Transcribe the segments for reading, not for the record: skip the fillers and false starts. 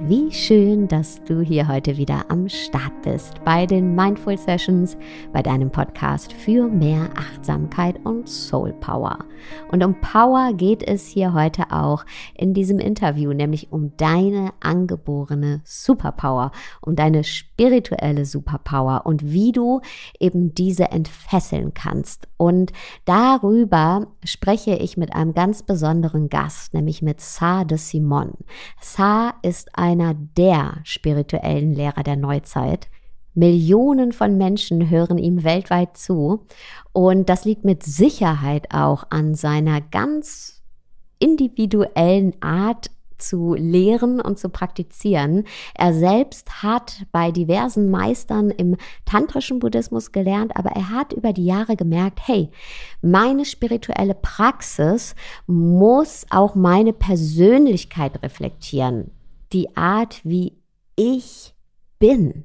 Wie schön, dass du hier heute wieder am Start bist bei den Mindful Sessions, bei deinem Podcast für mehr Achtsamkeit und Soul Power. Und um Power geht es hier heute auch in diesem Interview, nämlich um deine angeborene Superpower, um deine spirituelle Superpower und wie du eben diese entfesseln kannst. Und darüber spreche ich mit einem ganz besonderen Gast, nämlich mit Sahs D Simone. Sah ist einer der spirituellen Lehrer der Neuzeit. Millionen von Menschen hören ihm weltweit zu und das liegt mit Sicherheit auch an seiner ganz individuellen Art zu lehren und zu praktizieren. Er selbst hat bei diversen Meistern im tantrischen Buddhismus gelernt, aber er hat über die Jahre gemerkt, hey, meine spirituelle Praxis muss auch meine Persönlichkeit reflektieren, die Art, wie ich bin.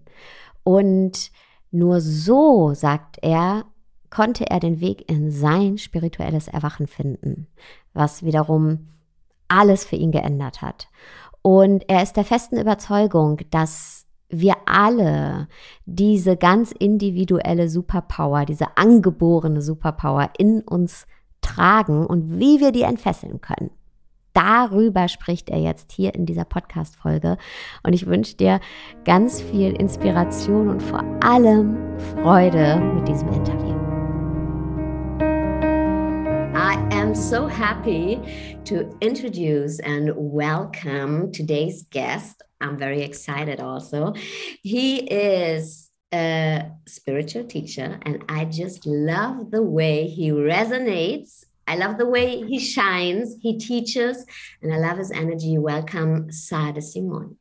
Und nur so, sagt er, konnte er den Weg in sein spirituelles Erwachen finden, was wiederum alles für ihn geändert hat. Und er ist der festen Überzeugung, dass wir alle diese ganz individuelle Superpower, diese angeborene Superpower in uns tragen und wie wir die entfesseln können. Darüber spricht er jetzt hier in dieser Podcast-Folge und ich wünsche dir ganz viel Inspiration und vor allem Freude mit diesem Interview. I am so happy to introduce and welcome today's guest. I'm very excited also. He is a spiritual teacher and I just love the way he resonates. I love the way he shines, he teaches, and I love his energy. Welcome, Sahs D Simone.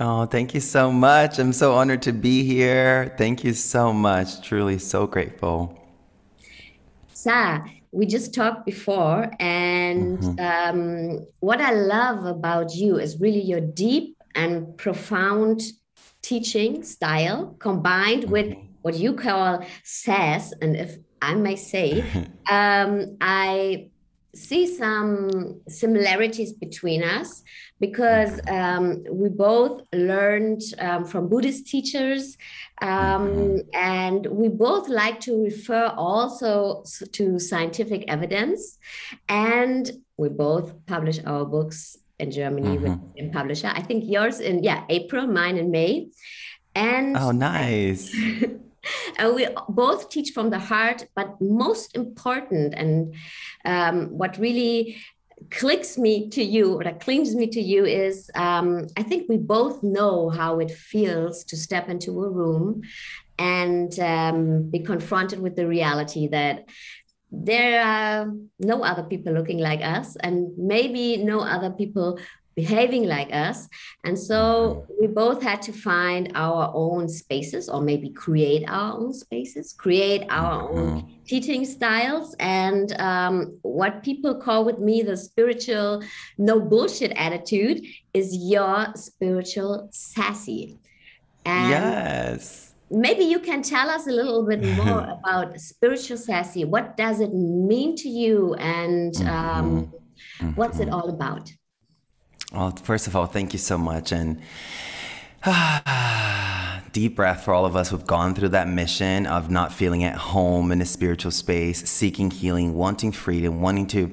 Oh, thank you so much. I'm so honored to be here. Thank you so much. Truly so grateful. Sah, we just talked before, and what I love about you is really your deep and profound teaching style combined with what you call sass, and if I may say, I see some similarities between us because we both learned from Buddhist teachers and we both like to refer also to scientific evidence, and we both publish our books in Germany with a publisher. I think yours in April, mine in May. And oh, nice. And we both teach from the heart, but most important and what really clicks me to you or that clings me to you is I think we both know how it feels to step into a room and be confronted with the reality that there are no other people looking like us and maybe no other people behaving like us. And so we both had to find our own spaces or maybe create our own spaces, create our own teaching styles. And what people call with me the spiritual no bullshit attitude is your spiritual sassy. And yes. Maybe you can tell us a little bit more about spiritual sassy. What does it mean to you and what's it all about? Well, first of all, thank you so much. And deep breath for all of us who've gone through that mission of not feeling at home in a spiritual space, seeking healing, wanting freedom, wanting to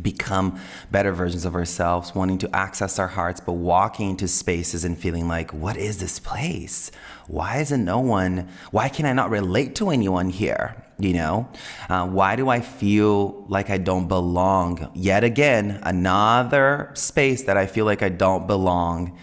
become better versions of ourselves, wanting to access our hearts, but walking into spaces and feeling like, what is this place? Why can I not relate to anyone here? You know, why do I feel like I don't belong? Yet again, another space that I feel like I don't belong.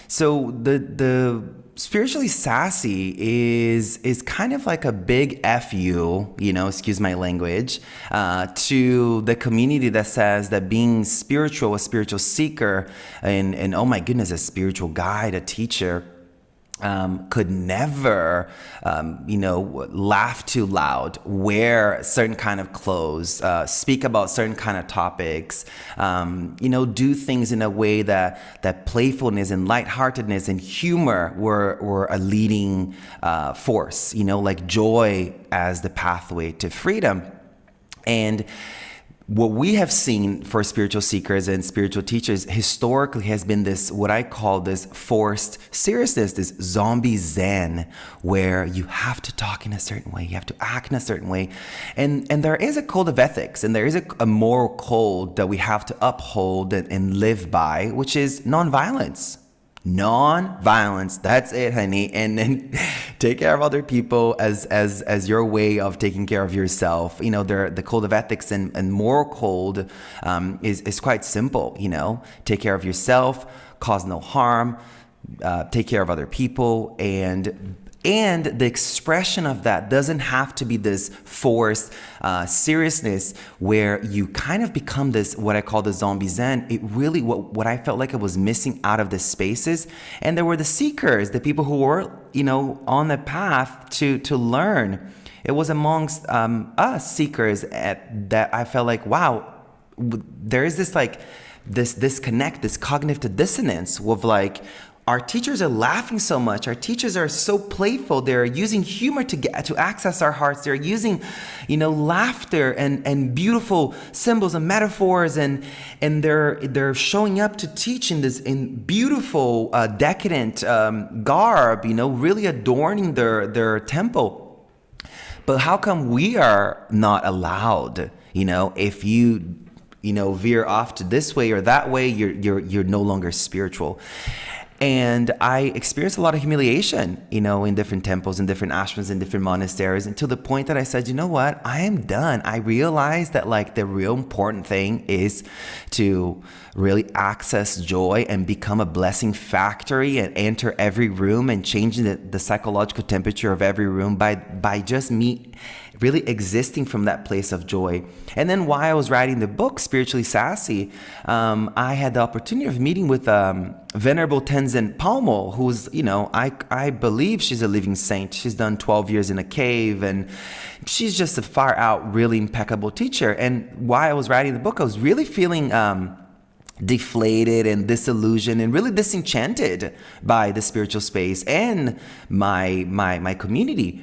So the spiritually sassy is kind of like a big FU, excuse my language, to the community that says that being spiritual, a spiritual seeker, and oh my goodness, a spiritual guide, a teacher, could never, laugh too loud, wear certain kind of clothes, speak about certain kind of topics, do things in a way that playfulness and lightheartedness and humor were a leading force, like joy as the pathway to freedom. And what we have seen for spiritual seekers and spiritual teachers historically has been this, what I call this forced seriousness, this zombie zen, where you have to talk in a certain way, you have to act in a certain way. And there is a code of ethics, and there is a moral code that we have to uphold and live by, which is nonviolence. Non-violence, that's it, honey. And then take care of other people as your way of taking care of yourself. You know, the code of ethics and moral code is quite simple. You know, take care of yourself, cause no harm, take care of other people, and the expression of that doesn't have to be this forced seriousness where you kind of become this, what I call the zombie zen. It really, what I felt like it was missing out of the spaces. And there were the seekers, the people who were, you know, on the path to learn. It was amongst us seekers that I felt like, wow, there is this like, this disconnect, this cognitive dissonance with like, our teachers are laughing so much. Our teachers are so playful. They're using humor to access our hearts. They're using, you know, laughter and beautiful symbols and metaphors, and they're showing up to teach in beautiful decadent garb. You know, really adorning their temple. But how come we are not allowed? You know, if you veer off to this way or that way, you're no longer spiritual. And I experienced a lot of humiliation, you know, in different temples, in different ashrams, in different monasteries, until the point that I said, you know what, I am done. I realized that like the real important thing is to really access joy and become a blessing factory and enter every room and changing the psychological temperature of every room by just me really existing from that place of joy. And then while I was writing the book, Spiritually Sassy, I had the opportunity of meeting with Venerable Tenzin Palmo, who's, you know, I believe she's a living saint. She's done 12 years in a cave, and she's just a far out, really impeccable teacher. And while I was writing the book, I was really feeling deflated and disillusioned and really disenchanted by the spiritual space and my community.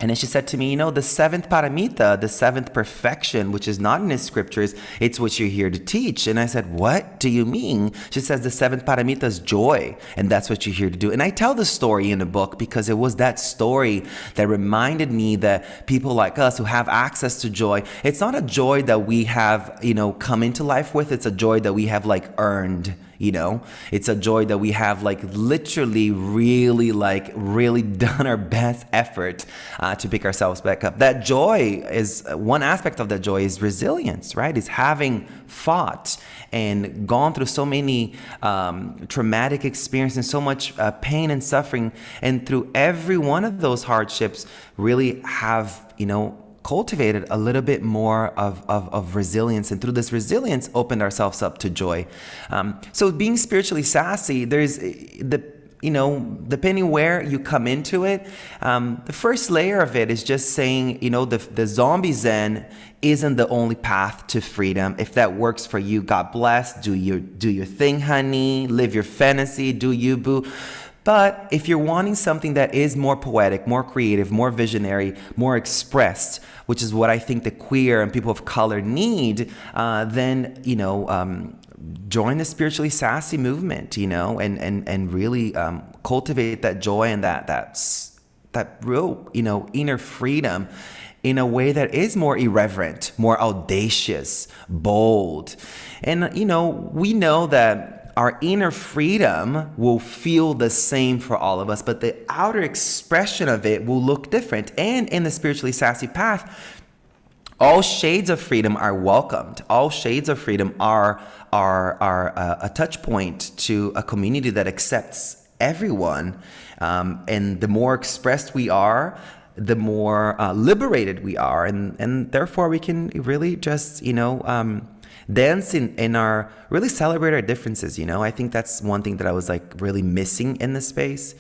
And then she said to me, you know, the seventh paramita, the seventh perfection, which is not in the scriptures, it's what you're here to teach. And I said, what do you mean? She says the seventh paramita is joy, and that's what you're here to do. And I tell the story in the book because it was that story that reminded me that people like us who have access to joy, it's not a joy that we have, you know, come into life with. It's a joy that we have like earned. You know, it's a joy that we have like literally really done our best effort to pick ourselves back up. That joy is, one aspect of that joy is resilience, right? Is having fought and gone through so many traumatic experiences, so much pain and suffering. And through every one of those hardships, really have, you know, cultivated a little bit more of resilience, and through this resilience opened ourselves up to joy. So being spiritually sassy, there's depending where you come into it, the first layer of it is just saying, you know, the zombie zen isn't the only path to freedom. If that works for you, God bless. Do your thing, honey. Live your fantasy. Do you, boo. But if you're wanting something that is more poetic, more creative, more visionary, more expressed, which is what I think the queer and people of color need, then, you know, join the spiritually sassy movement, you know, and really cultivate that joy and that real, you know, inner freedom in a way that is more irreverent, more audacious, bold. And, you know, we know that our inner freedom will feel the same for all of us, but the outer expression of it will look different. And in the spiritually sassy path, all shades of freedom are welcomed. All shades of freedom are a touch point to a community that accepts everyone. And the more expressed we are, the more liberated we are. And therefore we can really just, you know, dance in our, really celebrate our differences, you know. I think that's one thing that I was like really missing in the space.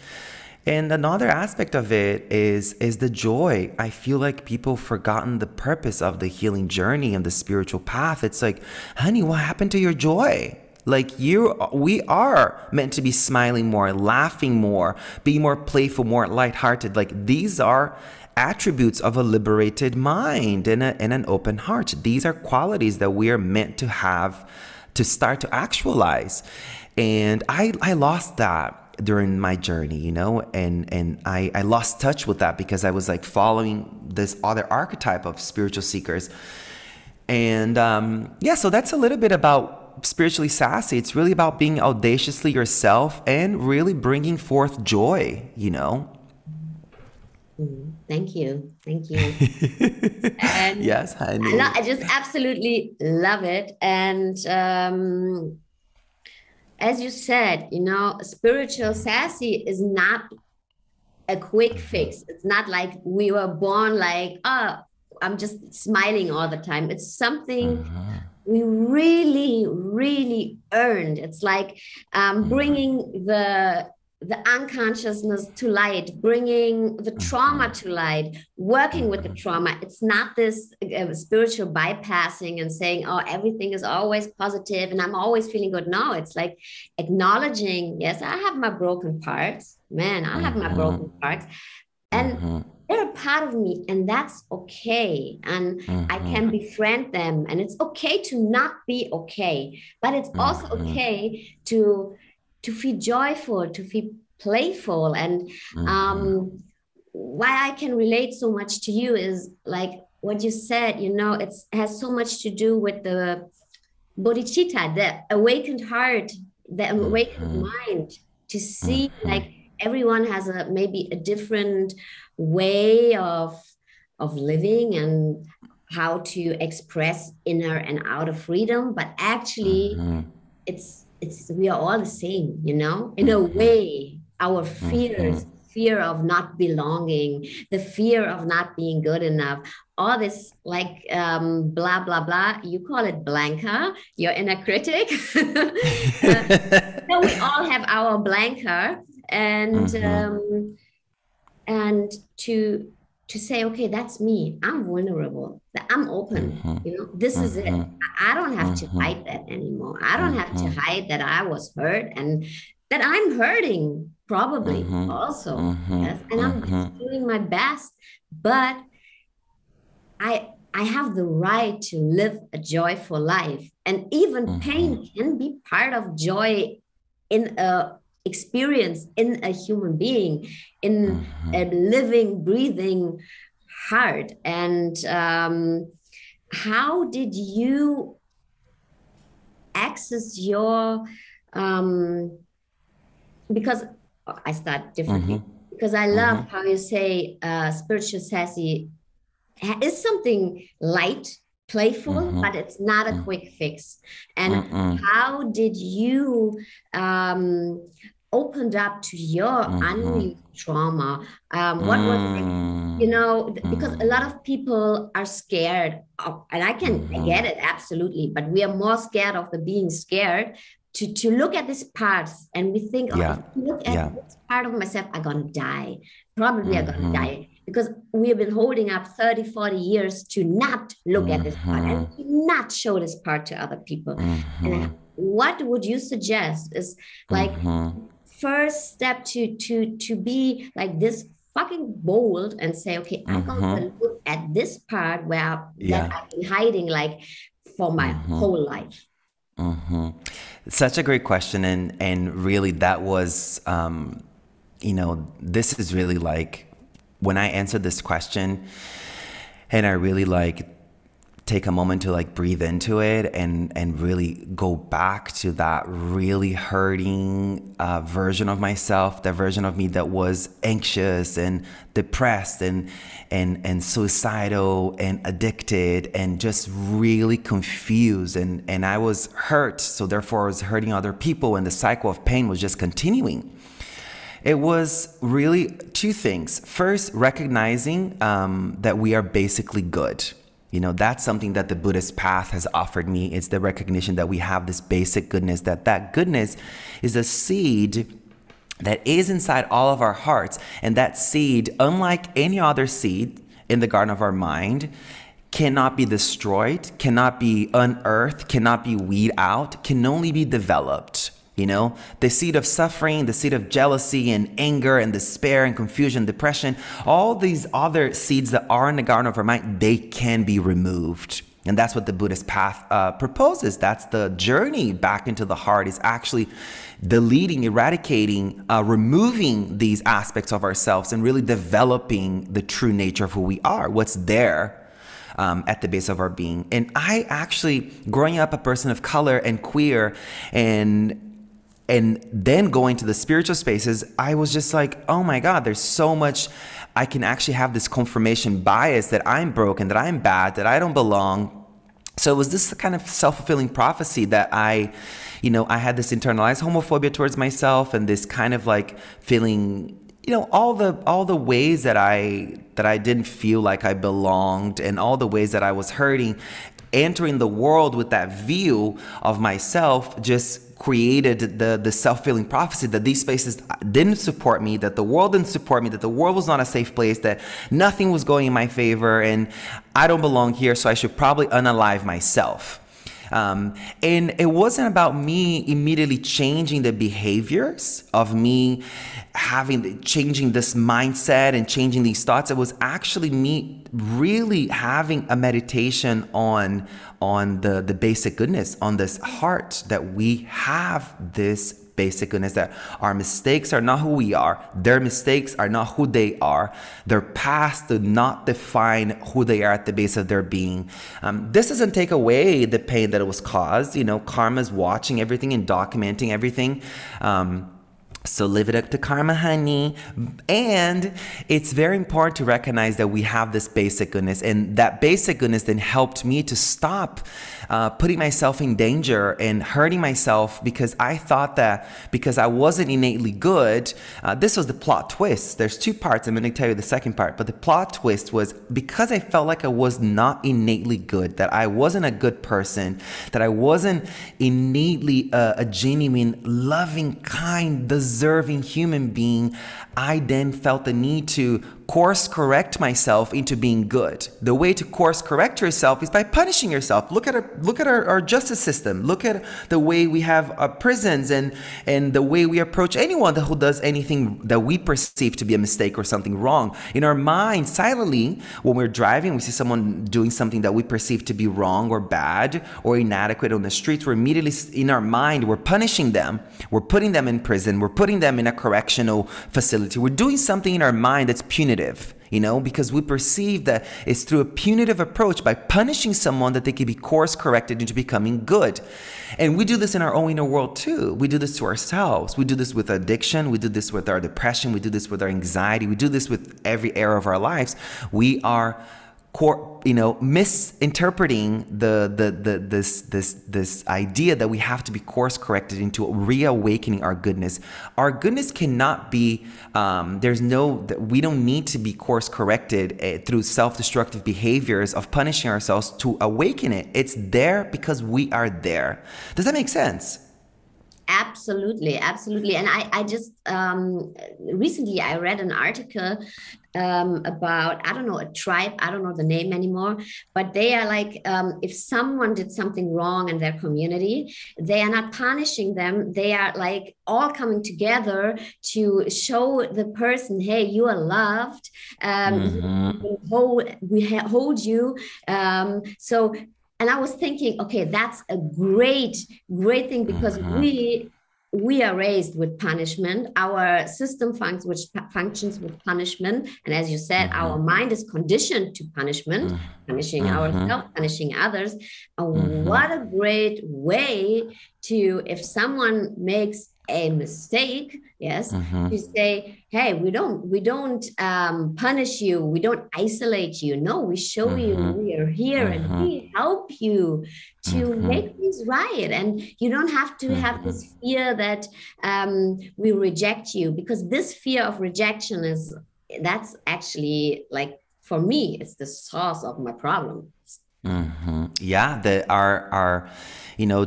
And another aspect of it is the joy. I feel like people forgotten the purpose of the healing journey and the spiritual path. It's like, honey, what happened to your joy? Like we are meant to be smiling more, laughing more, be more playful, more lighthearted. Like these are attributes of a liberated mind and an open heart. These are qualities that we are meant to have to start to actualize. And I lost that during my journey, you know, and I lost touch with that because I was like following this other archetype of spiritual seekers. And so that's a little bit about Spiritually Sassy. It's really about being audaciously yourself and really bringing forth joy, you know. Thank you. And yes, honey. I just absolutely love it. And as you said, you know, spiritual sassy is not a quick fix. It's not like we were born like, oh, I'm just smiling all the time. It's something we really, really earned. It's like bringing the unconsciousness to light, bringing the trauma to light, working with the trauma. It's not this spiritual bypassing and saying, oh, everything is always positive and I'm always feeling good. No, it's like acknowledging, yes, I have my broken parts. Man, I have my broken parts. And they're a part of me, and that's okay. And I can befriend them, and it's okay to not be okay, but it's also okay to feel joyful, to feel playful. And why I can relate so much to you is like what you said, you know, it has so much to do with the bodhicitta, the awakened heart, the awakened mind, to see like everyone has maybe a different way of living and how to express inner and outer freedom, but actually it's we are all the same, you know, in a way. Our fear of not belonging, the fear of not being good enough, all this like blah blah blah, you call it Blanca, your inner critic. So we all have our Blanca, and to say, okay, that's me. I'm vulnerable. I'm open. You know, this is it. I don't have to hide that anymore. I don't have to hide that I was hurt and that I'm hurting probably also. Yes? And I'm just doing my best, but I have the right to live a joyful life. And even pain can be part of joy in a experience in a human being, in a living, breathing heart. And how did you access your because I start differently, because I love how you say spiritual sassy is something light, playful, but it's not a quick fix. And how did you opened up to your unreleased trauma? What was it, you know, because a lot of people are scared of, and I get it, absolutely, but we are more scared of the being scared to look at these parts, and we think, if I look at this part of myself, I'm gonna die. Probably I'm gonna die, because we have been holding up 30, 40 years to not look at this part and to not show this part to other people. And what would you suggest is like first step to be like this fucking bold and say, okay, I'm gonna look at this part where that I've been hiding like for my whole life? Such a great question. And really that was, you know, this is really like when I answered this question and I really like take a moment to like breathe into it and really go back to that really hurting version of myself, that version of me that was anxious and depressed and suicidal and addicted and just really confused. And I was hurt, so therefore I was hurting other people, and the cycle of pain was just continuing. It was really two things. First, recognizing that we are basically good. You know, that's something that the Buddhist path has offered me. It's the recognition that we have this basic goodness, that goodness is a seed that is inside all of our hearts. And that seed, unlike any other seed in the garden of our mind, cannot be destroyed, cannot be unearthed, cannot be weed out, can only be developed. You know, the seed of suffering, the seed of jealousy and anger and despair and confusion, depression, all these other seeds that are in the garden of our mind, they can be removed. And that's what the Buddhist path proposes. That's the journey back into the heart, is actually deleting, eradicating, removing these aspects of ourselves and really developing the true nature of who we are, what's there at the base of our being. And I actually, growing up a person of color and queer, and then going to the spiritual spaces, I was just like, oh my God, there's so much. I can actually have this confirmation bias that I'm broken, that I'm bad, that I don't belong. So it was this kind of self-fulfilling prophecy that I had this internalized homophobia towards myself, and this kind of like feeling, all the ways that I didn't feel like I belonged, and all the ways that I was hurting. Entering the world with that view of myself just created the self-fulfilling prophecy that these spaces didn't support me, that the world didn't support me, that the world was not a safe place, that nothing was going in my favor, and I don't belong here, so I should probably unalive myself. And it wasn't about me immediately changing the behaviors of me changing this mindset and changing these thoughts. It was actually me really having a meditation on the basic goodness, on this heart, that we have this basic goodness, that our mistakes are not who we are. Their mistakes are not who they are. Their past do not define who they are at the base of their being. This doesn't take away the pain that it was caused. Karma's watching everything and documenting everything. So live it up to karma, honey. And it's very important to recognize that we have this basic goodness, and that basic goodness then helped me to stop putting myself in danger and hurting myself, because I thought that because I wasn't innately good, this was the plot twist. There's two parts. I'm going to tell you the second part, but the plot twist was because I felt like I was not innately good, that I wasn't a good person, that I wasn't innately a genuine, loving, kind, deserving human being. I then felt the need to course correct myself into being good. The way to course correct yourself is by punishing yourself. Look at our justice system. Look at the way we have prisons and the way we approach anyone who does anything that we perceive to be a mistake or something wrong. In our mind, silently, when we're driving, we see someone doing something that we perceive to be wrong or bad or inadequate on the streets. We're immediately, in our mind, we're punishing them. We're putting them in prison. We're putting them in a correctional facility. We're doing something in our mind that's punitive. Because we perceive that it's through a punitive approach, by punishing someone, that they can be course corrected into becoming good. And we do this in our own inner world too. We do this to ourselves. We do this with addiction. We do this with our depression. We do this with our anxiety. We do this with every area of our lives. We are misinterpreting this idea that we have to be course corrected into reawakening our goodness. Our goodness cannot be. We don't need to be course corrected through self-destructive behaviors of punishing ourselves to awaken it. It's there because we are there. Does that make sense? Absolutely. And I just recently I read an article about, I don't know, a tribe, I don't know the name anymore, but they are like, if someone did something wrong in their community, they are not punishing them. They are like all coming together to show the person, hey, you are loved. We hold you. And I was thinking, okay, that's a great thing, because we are raised with punishment. Our system functions with punishment. And as you said, our mind is conditioned to punishment, punishing ourselves, punishing others. And what a great way to, if someone makes a mistake, to say, hey, we don't punish you, we don't isolate you. No, we show you we are here and we help you to make things right. And you don't have to have this fear that we reject you, because this fear of rejection that's actually, like, for me, it's the source of my problem. Yeah, our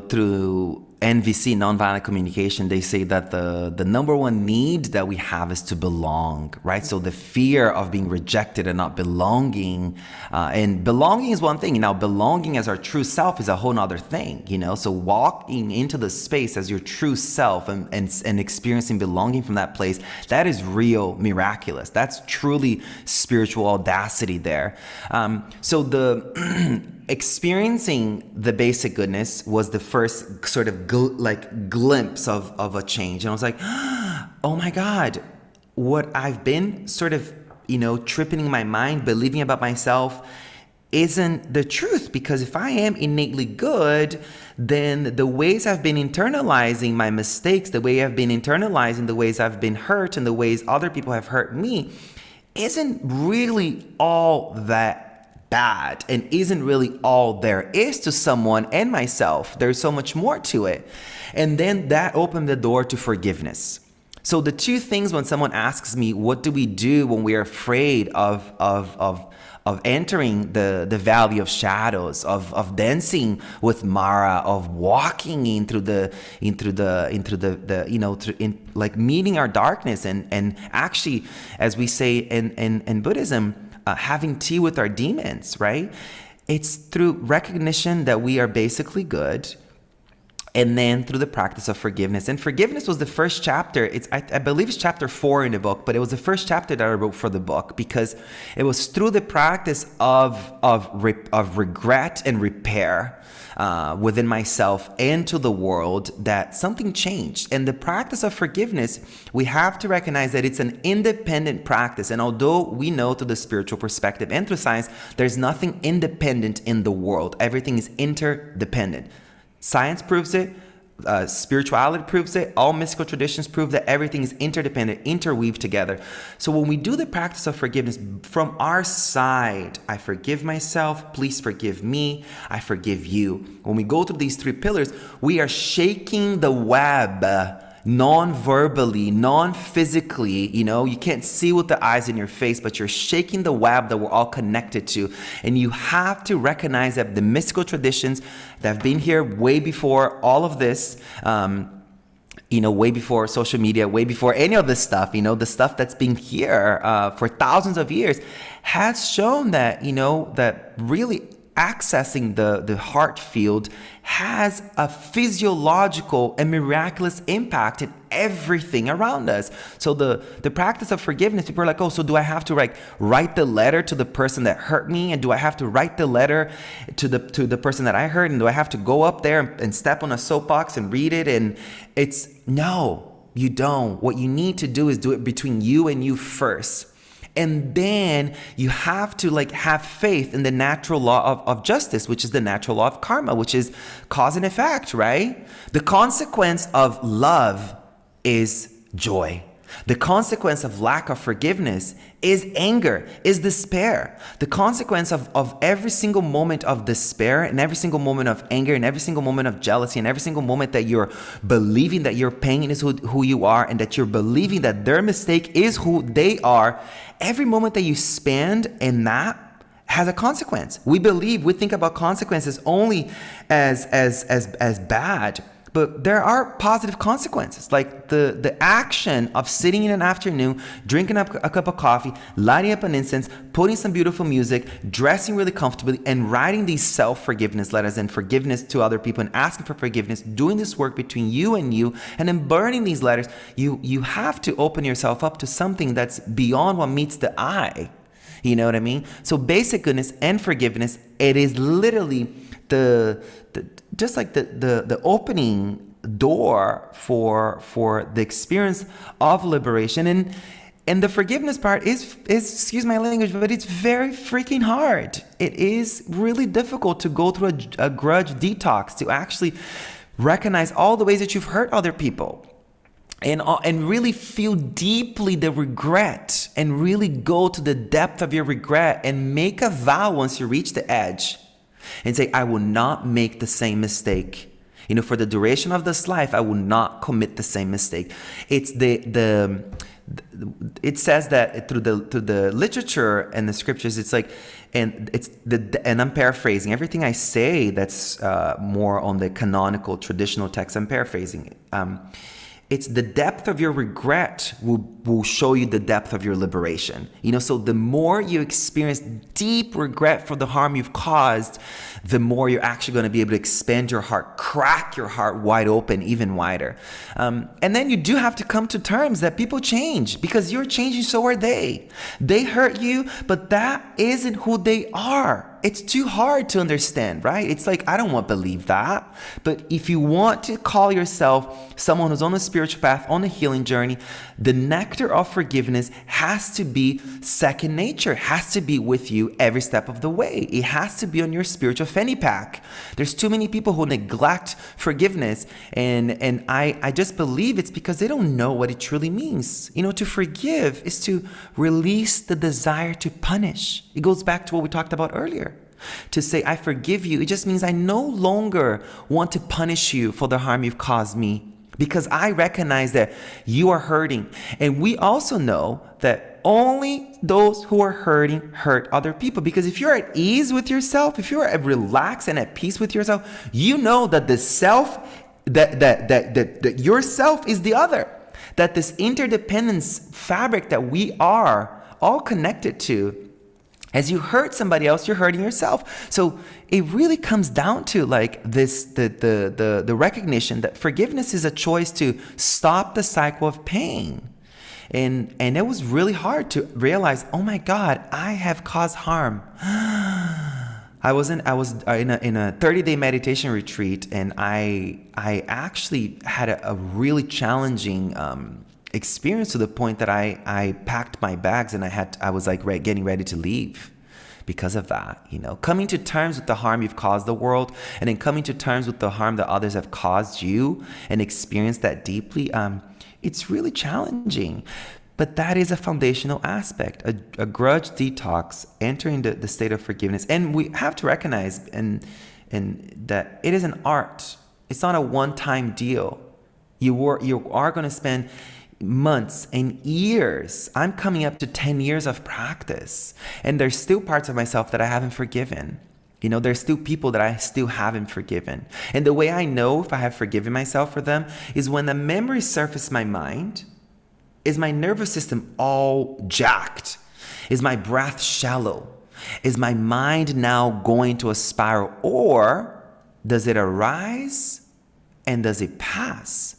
through NVC, nonviolent communication, they say that the number one need that we have is to belong, right? So the fear of being rejected and not belonging, and belonging is one thing. Now, belonging as our true self is a whole nother thing, So walking into the space as your true self and experiencing belonging from that place, that is real miraculous. That's truly spiritual audacity there. So the experiencing the basic goodness was the first sort of glimpse of a change. And I was like, oh my God, what I've been sort of, tripping in my mind, believing about myself isn't the truth. Because if I am innately good, then the ways I've been internalizing my mistakes, the way I've been internalizing the ways I've been hurt and the ways other people have hurt me isn't really all that bad and isn't really all there is to someone and myself. There's so much more to it. And then that opened the door to forgiveness. So the two things when someone asks me, what do we do when we are afraid of entering the valley of shadows, of dancing with Mara, of walking meeting our darkness and actually, as we say in Buddhism, having tea with our demons, right? It's through recognition that we are basically good, and then through the practice of forgiveness. And forgiveness was the first chapter. I believe it's chapter 4 in the book, but it was the first chapter that I wrote for the book because it was through the practice of regret and repair within myself and to the world that something changed. And the practice of forgiveness, we have to recognize that it's an independent practice. And although we know through the spiritual perspective and through science, there's nothing independent in the world. Everything is interdependent. Science proves it. Spirituality proves it. All mystical traditions prove that everything is interdependent, interweaved together. So when we do the practice of forgiveness from our side, I forgive myself, please forgive me, I forgive you. When we go through these three pillars, we are shaking the web non-verbally, non-physically. You can't see with the eyes in your face, but you're shaking the web that we're all connected to. And you have to recognize that the mystical traditions that have been here way before all of this, way before social media, way before any of this stuff, the stuff that's been here for thousands of years, has shown that, that really accessing the heart field has a physiological and miraculous impact in everything around us. So the practice of forgiveness, people are like, oh, so do I have to write the letter to the person that hurt me? And do I have to write the letter to the person that I hurt? And do I have to go up there and step on a soapbox and read it? And it's no, you don't. What you need to do is do it between you and you first. And then you have to have faith in the natural law of justice, which is the natural law of karma, which is cause and effect, right? The consequence of love is joy. The consequence of lack of forgiveness is anger, is despair. The consequence of every single moment of despair and every single moment of anger and every single moment of jealousy and every single moment that you're believing that your pain is who you are and that you're believing that their mistake is who they are, every moment that you spend in that has a consequence. We think about consequences only as bad. But there are positive consequences, like the action of sitting in an afternoon, drinking up a cup of coffee, lighting up an incense, putting some beautiful music, dressing really comfortably, and writing these self-forgiveness letters and forgiveness to other people and asking for forgiveness, doing this work between you, and then burning these letters. You have to open yourself up to something that's beyond what meets the eye. You know what I mean? So basic goodness and forgiveness, it is literally the opening door for the experience of liberation. And the forgiveness part is excuse my language, but it's very freaking hard. It is really difficult to go through a grudge detox, to actually recognize all the ways that you've hurt other people. And really feel deeply the regret and really go to the depth of your regret and make a vow once you reach the edge and say, I will not make the same mistake. For the duration of this life, I will not commit the same mistake. It's the it says that through the literature and the scriptures, it's like, and I'm paraphrasing everything I say that's more on the canonical traditional text. I'm paraphrasing. It's the depth of your regret will show you the depth of your liberation. So the more you experience deep regret for the harm you've caused, the more you're actually going to be able to expand your heart, crack your heart wide open, even wider. And then you do have to come to terms that people change, because you're changing, so are they. They hurt you, but that isn't who they are. It's too hard to understand, right? It's like, I don't want to believe that. But if you want to call yourself someone who's on the spiritual path, on the healing journey, the nectar of forgiveness has to be second nature, has to be with you every step of the way. It has to be on your spiritual fanny pack. There's too many people who neglect forgiveness, and I just believe it's because they don't know what it truly means. To forgive is to release the desire to punish. It goes back to what we talked about earlier. To say, I forgive you, it just means I no longer want to punish you for the harm you've caused me, because I recognize that you are hurting. And we also know that only those who are hurting hurt other people. Because if you're at ease with yourself, if you're relaxed and at peace with yourself, you know that the self, that yourself is the other. That this interdependence fabric that we are all connected to, as you hurt somebody else, you're hurting yourself. So it really comes down to like this, the recognition that forgiveness is a choice to stop the cycle of pain. And it was really hard to realize, oh my God, I have caused harm. I was in a 30-day meditation retreat, and I actually had a really challenging experience, to the point that I packed my bags and I was like getting ready to leave because of that. Coming to terms with the harm you've caused the world, and then coming to terms with the harm that others have caused you, and experience that deeply. It's really challenging, but that is a foundational aspect, a grudge detox, entering the state of forgiveness. And we have to recognize and that it is an art. It's not a one-time deal. You are going to spend months and years. I'm coming up to 10 years of practice, and there's still parts of myself that I haven't forgiven. There's still people that I still haven't forgiven. And the way I know if I have forgiven myself for them is when the memories surface my mind. Is my nervous system all jacked? Is my breath shallow? Is my mind now going to a spiral? Or does it arise and does it pass?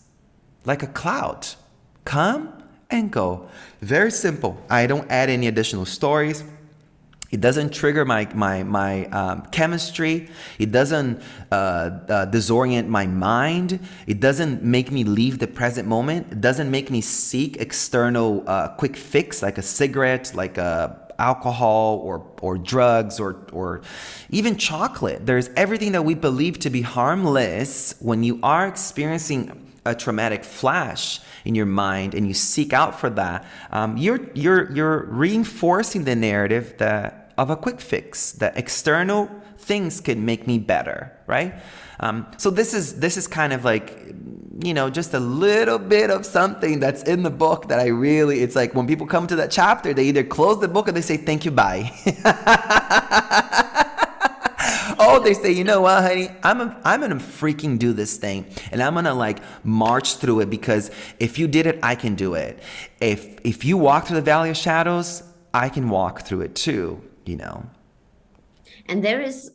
Like a cloud. Come and go. Very simple. I don't add any additional stories. It doesn't trigger my chemistry. It doesn't disorient my mind. It doesn't make me leave the present moment. It doesn't make me seek external quick fix, like a cigarette, like alcohol or drugs or even chocolate. There's everything that we believe to be harmless. When you are experiencing a traumatic flash in your mind and you seek out for that, you're reinforcing the narrative of a quick fix, that external things can make me better, right? So this is kind of like, just a little bit of something that's in the book that it's like when people come to that chapter, they either close the book or they say, thank you, bye. Oh, they say, you know what, honey, I'm gonna freaking do this thing, and I'm gonna like march through it, because if you did it, I can do it. If you walk through the valley of shadows, I can walk through it too, And there is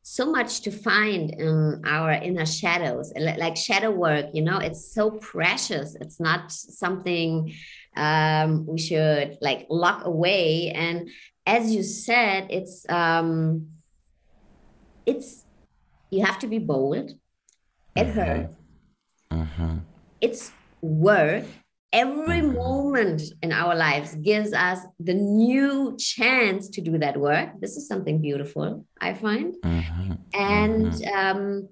so much to find in our inner shadows, like shadow work, it's so precious. It's not something we should like lock away. And as you said, it's you have to be bold. It hurts. It's work. Every moment in our lives gives us the new chance to do that work. This is something beautiful, I find. And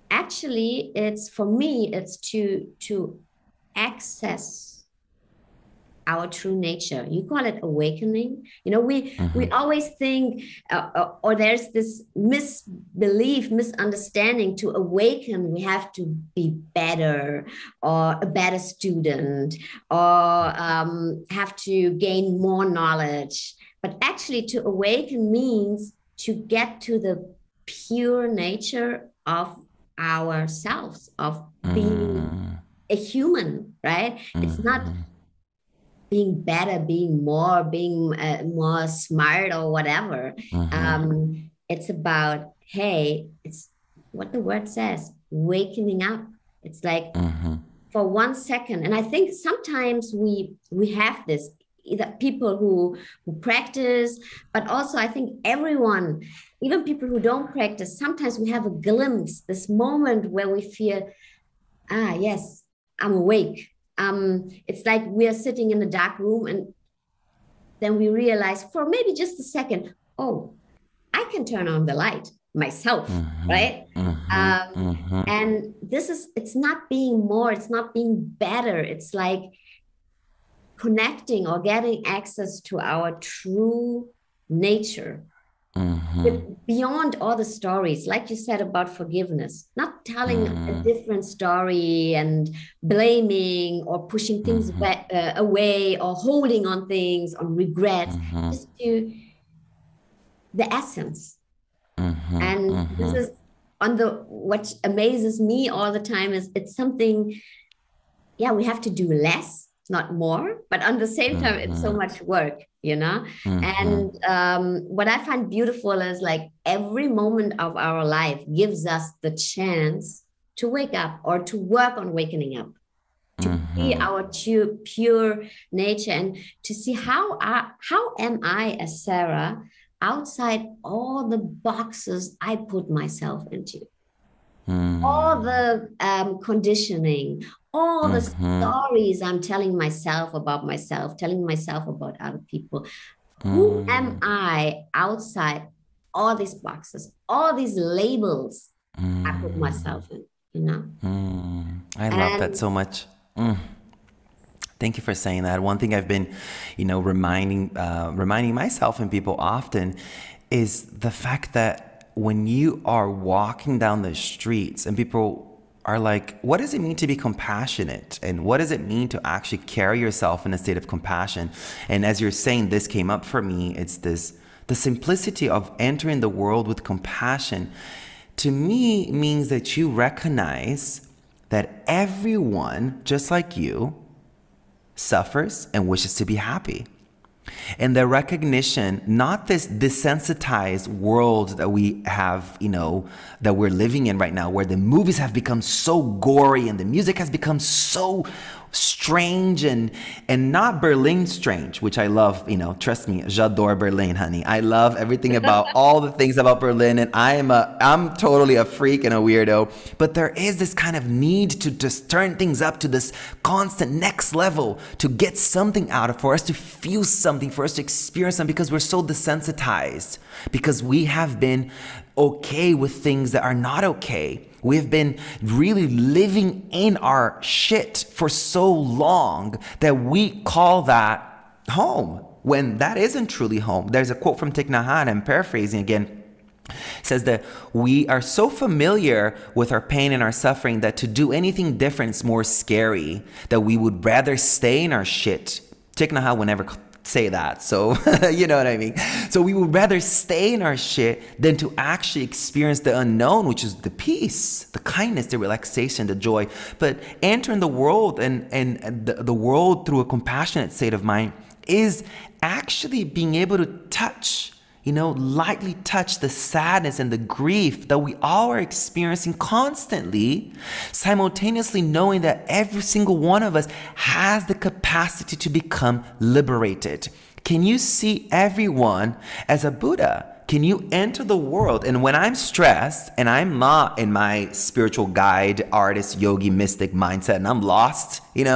actually, it's for me, it's to access our true nature. You call it awakening. You know, we always think, or there's this misunderstanding, to awaken, we have to be better, or a better student, or have to gain more knowledge. But actually, to awaken means to get to the pure nature of ourselves, of being a human, right? It's not being better, being more smart or whatever. It's about, hey, it's what the word says, wakening up. It's like for 1 second. And I think sometimes we have this, either people who practice, but also I think everyone, even people who don't practice, sometimes we have a glimpse, this moment where we feel, yes, I'm awake. It's like we are sitting in a dark room, and then we realize for maybe just a second, oh, I can turn on the light myself, right? And it's not being more, it's not being better. It's like connecting or getting access to our true nature. Beyond all the stories, like you said about forgiveness, not telling a different story and blaming or pushing things away or holding on things, on regrets, just to the essence. And this is what amazes me all the time is it's something, we have to do less, not more, but at the same time, it's so much work, you know? And what I find beautiful is like every moment of our life gives us the chance to wake up or to work on wakening up, to see our pure nature, and to see how am I as Sarah outside all the boxes I put myself into. All the conditioning, all the stories I'm telling myself about myself, telling myself about other people. Who am I outside all these boxes, all these labels I put myself in, you know? I love that so much. Thank you for saying that. One thing I've been, reminding myself and people often is the fact that when you are walking down the streets and people are like, what does it mean to be compassionate? And what does it mean to actually carry yourself in a state of compassion? And as you're saying, this came up for me. It's the simplicity of entering the world with compassion, to me, means that you recognize that everyone, just like you, suffers and wishes to be happy. And the recognition, not this desensitized world that we have, that we're living in right now, where the movies have become so gory and the music has become so strange and not Berlin strange, which I love, trust me, j'adore Berlin, honey. I love everything about all the things about Berlin, and I'm totally a freak and a weirdo, but there is this kind of need to just turn things up to this constant next level, to get something out of, for us to feel something, for us to experience something, because we're so desensitized, because we have been okay with things that are not okay. We've been really living in our shit for so long that we call that home, when that isn't truly home. There's a quote from Thich Nhat Hanh, I'm paraphrasing again, says that we are so familiar with our pain and our suffering that to do anything different is more scary, that we would rather stay in our shit. Thich Nhat Hanh would never say that, so you know what I mean. So we would rather stay in our shit than to actually experience the unknown, which is the peace, the kindness, the relaxation, the joy. But entering the world and the world through a compassionate state of mind is actually being able to touch, lightly touch the sadness and the grief that we all are experiencing constantly, simultaneously knowing that every single one of us has the capacity to become liberated. Can you see everyone as a Buddha? Can you enter the world? And when I'm stressed and I'm not in my spiritual guide, artist, yogi, mystic mindset, and I'm lost, and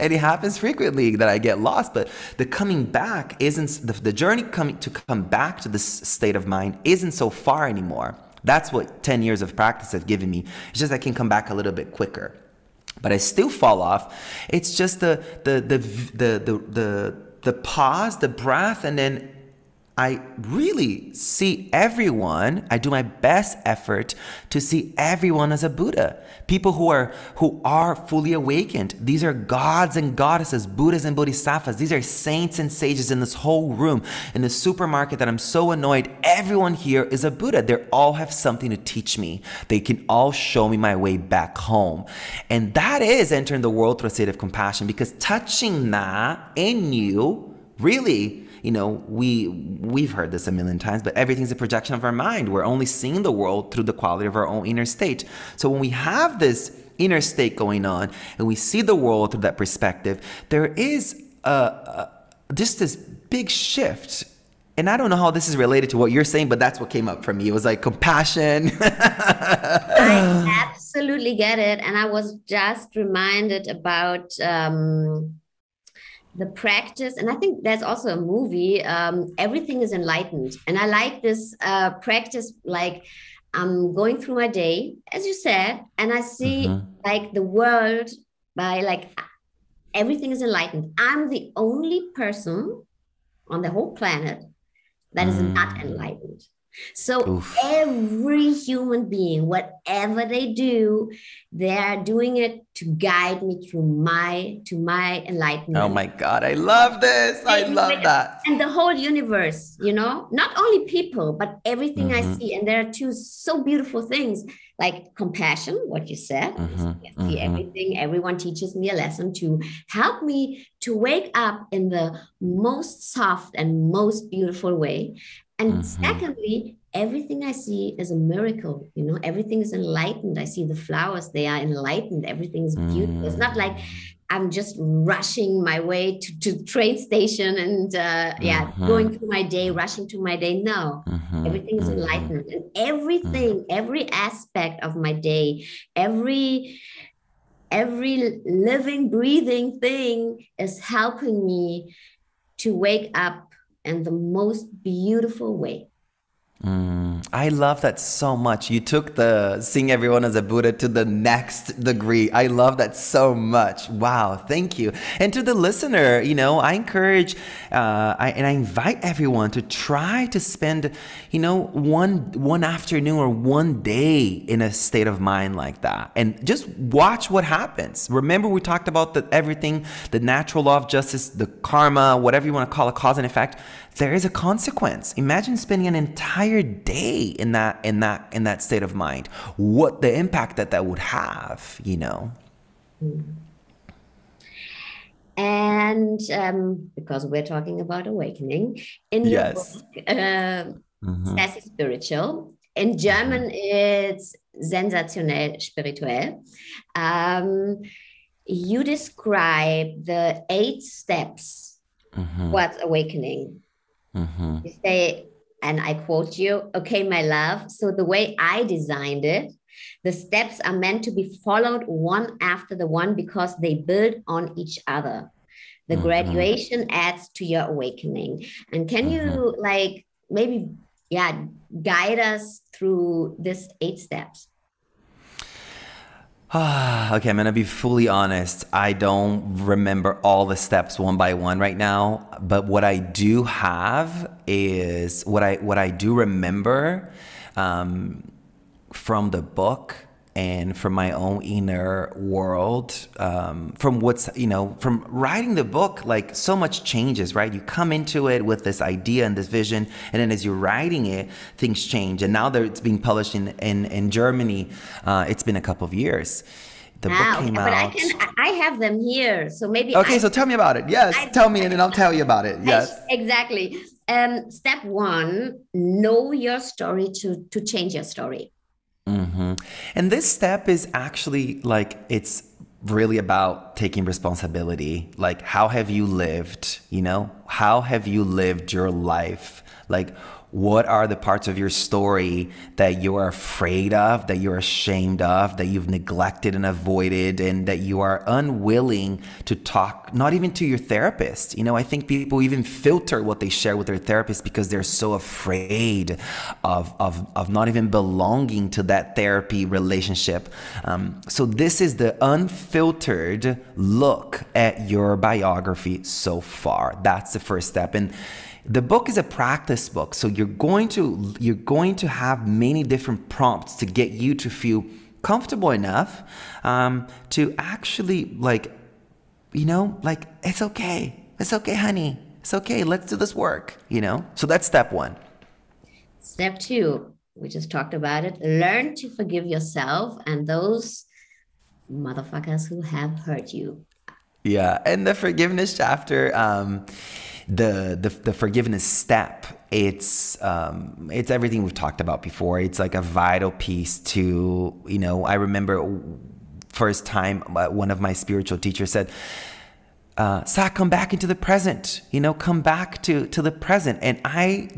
it happens frequently that I get lost, but the coming back isn't, the journey to come back to this state of mind isn't so far anymore. That's what 10 years of practice have given me. It's just I can come back a little bit quicker. but I still fall off. It's just the pause, the breath, and then I really see everyone. I do my best effort to see everyone as a Buddha. People who are fully awakened. These are gods and goddesses, Buddhas and Bodhisattvas. These are saints and sages in this whole room. In the supermarket that I'm so annoyed, everyone here is a Buddha. They all have something to teach me. They can all show me my way back home. And that is entering the world through a state of compassion, because touching that in you, really, we've heard this a million times, but everything's a projection of our mind. We're only seeing the world through the quality of our own inner state. So when we have this inner state going on and we see the world through that perspective, there is just this big shift. And I don't know how this is related to what you're saying, but that's what came up for me. It was like compassion. I absolutely get it. And I was just reminded about the practice, and I think there's also a movie, Everything is Enlightened. And I like this practice, like I'm going through my day, as you said, and I see like the world by like everything is enlightened. I'm the only person on the whole planet that is not enlightened. So every human being, whatever they do, they're doing it to guide me through my enlightenment. Oh my God, I love this. I love that. And the whole universe, not only people, but everything I see. And there are two so beautiful things, like compassion, what you said. I see everything. Everyone teaches me a lesson to help me to wake up in the most soft and most beautiful way. And secondly, everything I see is a miracle. Everything is enlightened. I see the flowers, they are enlightened. Everything is beautiful. It's not like I'm just rushing my way to train station and going through my day, rushing to my day. No, everything is enlightened. And everything, every aspect of my day, every living, breathing thing is helping me to wake up in the most beautiful way. I love that so much. You took the seeing everyone as a Buddha to the next degree. I love that so much. Wow, thank you. And to the listener, I encourage I invite everyone to try to spend, one afternoon or one day in a state of mind like that, and just watch what happens. Remember, we talked about everything, the natural law of justice, the karma, whatever you want to call it, cause and effect. There is a consequence. Imagine spending an entire day in that state of mind. What the impact that would have, And because we're talking about awakening, in your book, Sahs Spiritual, in German it's sensationell, spirituell. You describe the 8 steps towards awakening. You say, and I quote you, "Okay, my love, so the way I designed it, the steps are meant to be followed one after the one because they build on each other. The graduation adds to your awakening." And can you maybe guide us through this 8 steps? Okay, I'm going to be fully honest. I don't remember all the steps one by one right now, but what I do have is what I do remember from the book and from my own inner world, from from writing the book. Like, so much changes, right? You come into it with this idea and this vision, and then as you're writing it, things change. And now that it's being published in Germany, it's been a couple of years. The book came out. I have them here, so maybe. Okay, so tell me about it. Yes, tell me, and then I'll tell you about it. Yes, exactly. Step 1: know your story to change your story. And this step is actually it's really about taking responsibility. Like, how have you lived? How have you lived your life? Like, What are the parts of your story that you're afraid of, that you're ashamed of, that you've neglected and avoided, and that you are unwilling to talk, not even to your therapist? I think people even filter what they share with their therapist because they're so afraid of not even belonging to that therapy relationship. So this is the unfiltered look at your biography so far. That's the first step. And the book is a practice book, so you're going to have many different prompts to get you to feel comfortable enough to actually it's okay, honey, it's okay, let's do this work. So that's step one. Step two, we just talked about it. Learn to forgive yourself and those motherfuckers who have hurt you. Yeah, and the forgiveness chapter. The forgiveness step, it's everything we've talked about before. It's like a vital piece to, I remember first time one of my spiritual teachers said, Sah, come back into the present, come back to the present. And I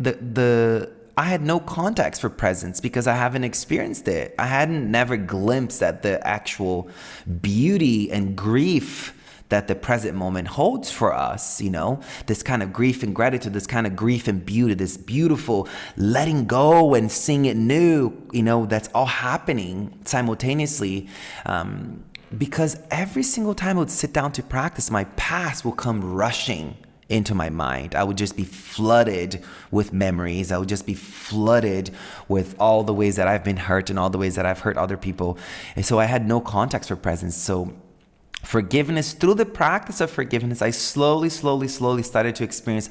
had no context for presence because I haven't experienced it. I hadn't never glimpsed at the actual beauty and grief that the present moment holds for us, this kind of grief and gratitude, this kind of grief and beauty, this beautiful letting go and seeing it new, that's all happening simultaneously. Because every single time I would sit down to practice, my past will come rushing into my mind. I would just be flooded with memories. I would just be flooded with all the ways that I've been hurt and all the ways that I've hurt other people. And so I had no context for presence. So forgiveness, through the practice of forgiveness, I slowly started to experience,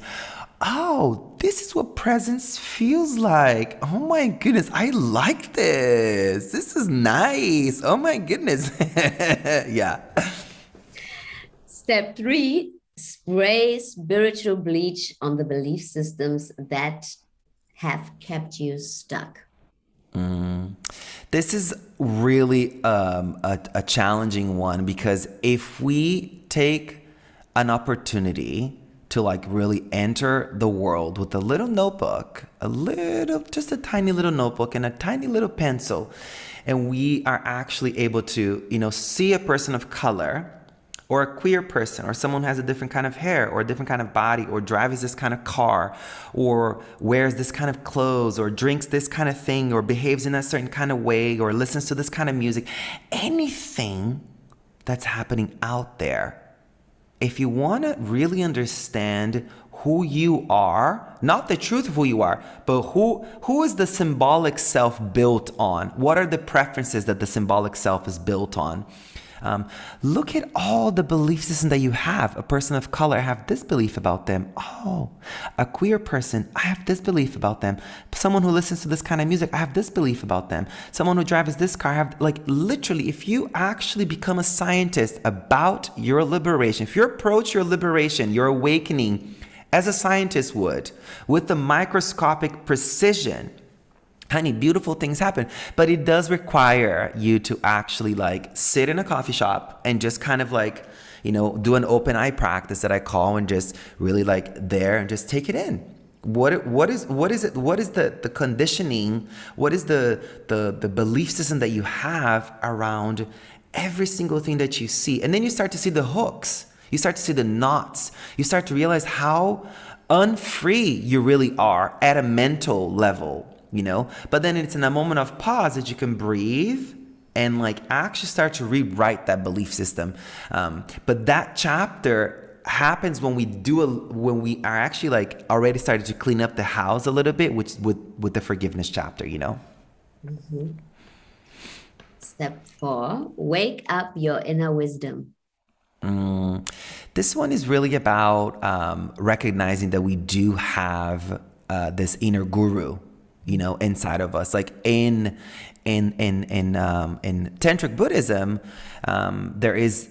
oh, this is what presence feels like. Oh my goodness, I like this. This is nice. Oh my goodness. Yeah. Step three, spray spiritual bleach on the belief systems that have kept you stuck. This is really a challenging one, because if we take an opportunity to really enter the world with a little notebook, just a tiny little notebook and a tiny little pencil, and we are actually able to, see a person of color or a queer person, or someone who has a different kind of hair or a different kind of body, or drives this kind of car, or wears this kind of clothes, or drinks this kind of thing, or behaves in a certain kind of way, or listens to this kind of music, anything that's happening out there. If you want to really understand who you are, not the truth of who you are, but who is the symbolic self built on? What are the preferences that the symbolic self is built on? Look at all the belief systems that you have. A person of color, I have this belief about them. Oh, a queer person, I have this belief about them. Someone who listens to this kind of music, I have this belief about them. Someone who drives this car, I have, literally, if you actually become a scientist about your liberation, if you approach your liberation, your awakening as a scientist would, with the microscopic precision, honey, beautiful things happen. But it does require you to actually sit in a coffee shop and just kind of do an open eye practice that I call, and just really there and just take it in. What is the conditioning? What is the belief system that you have around every single thing that you see? And then you start to see the hooks. You start to see the knots. You start to realize how unfree you really are at a mental level. But then it's in a moment of pause that you can breathe and actually start to rewrite that belief system. But that chapter happens when we are actually already started to clean up the house a little bit, with the forgiveness chapter. Mm-hmm. Step 4, wake up your inner wisdom. This one is really about recognizing that we do have this inner guru, inside of us. In tantric Buddhism, there is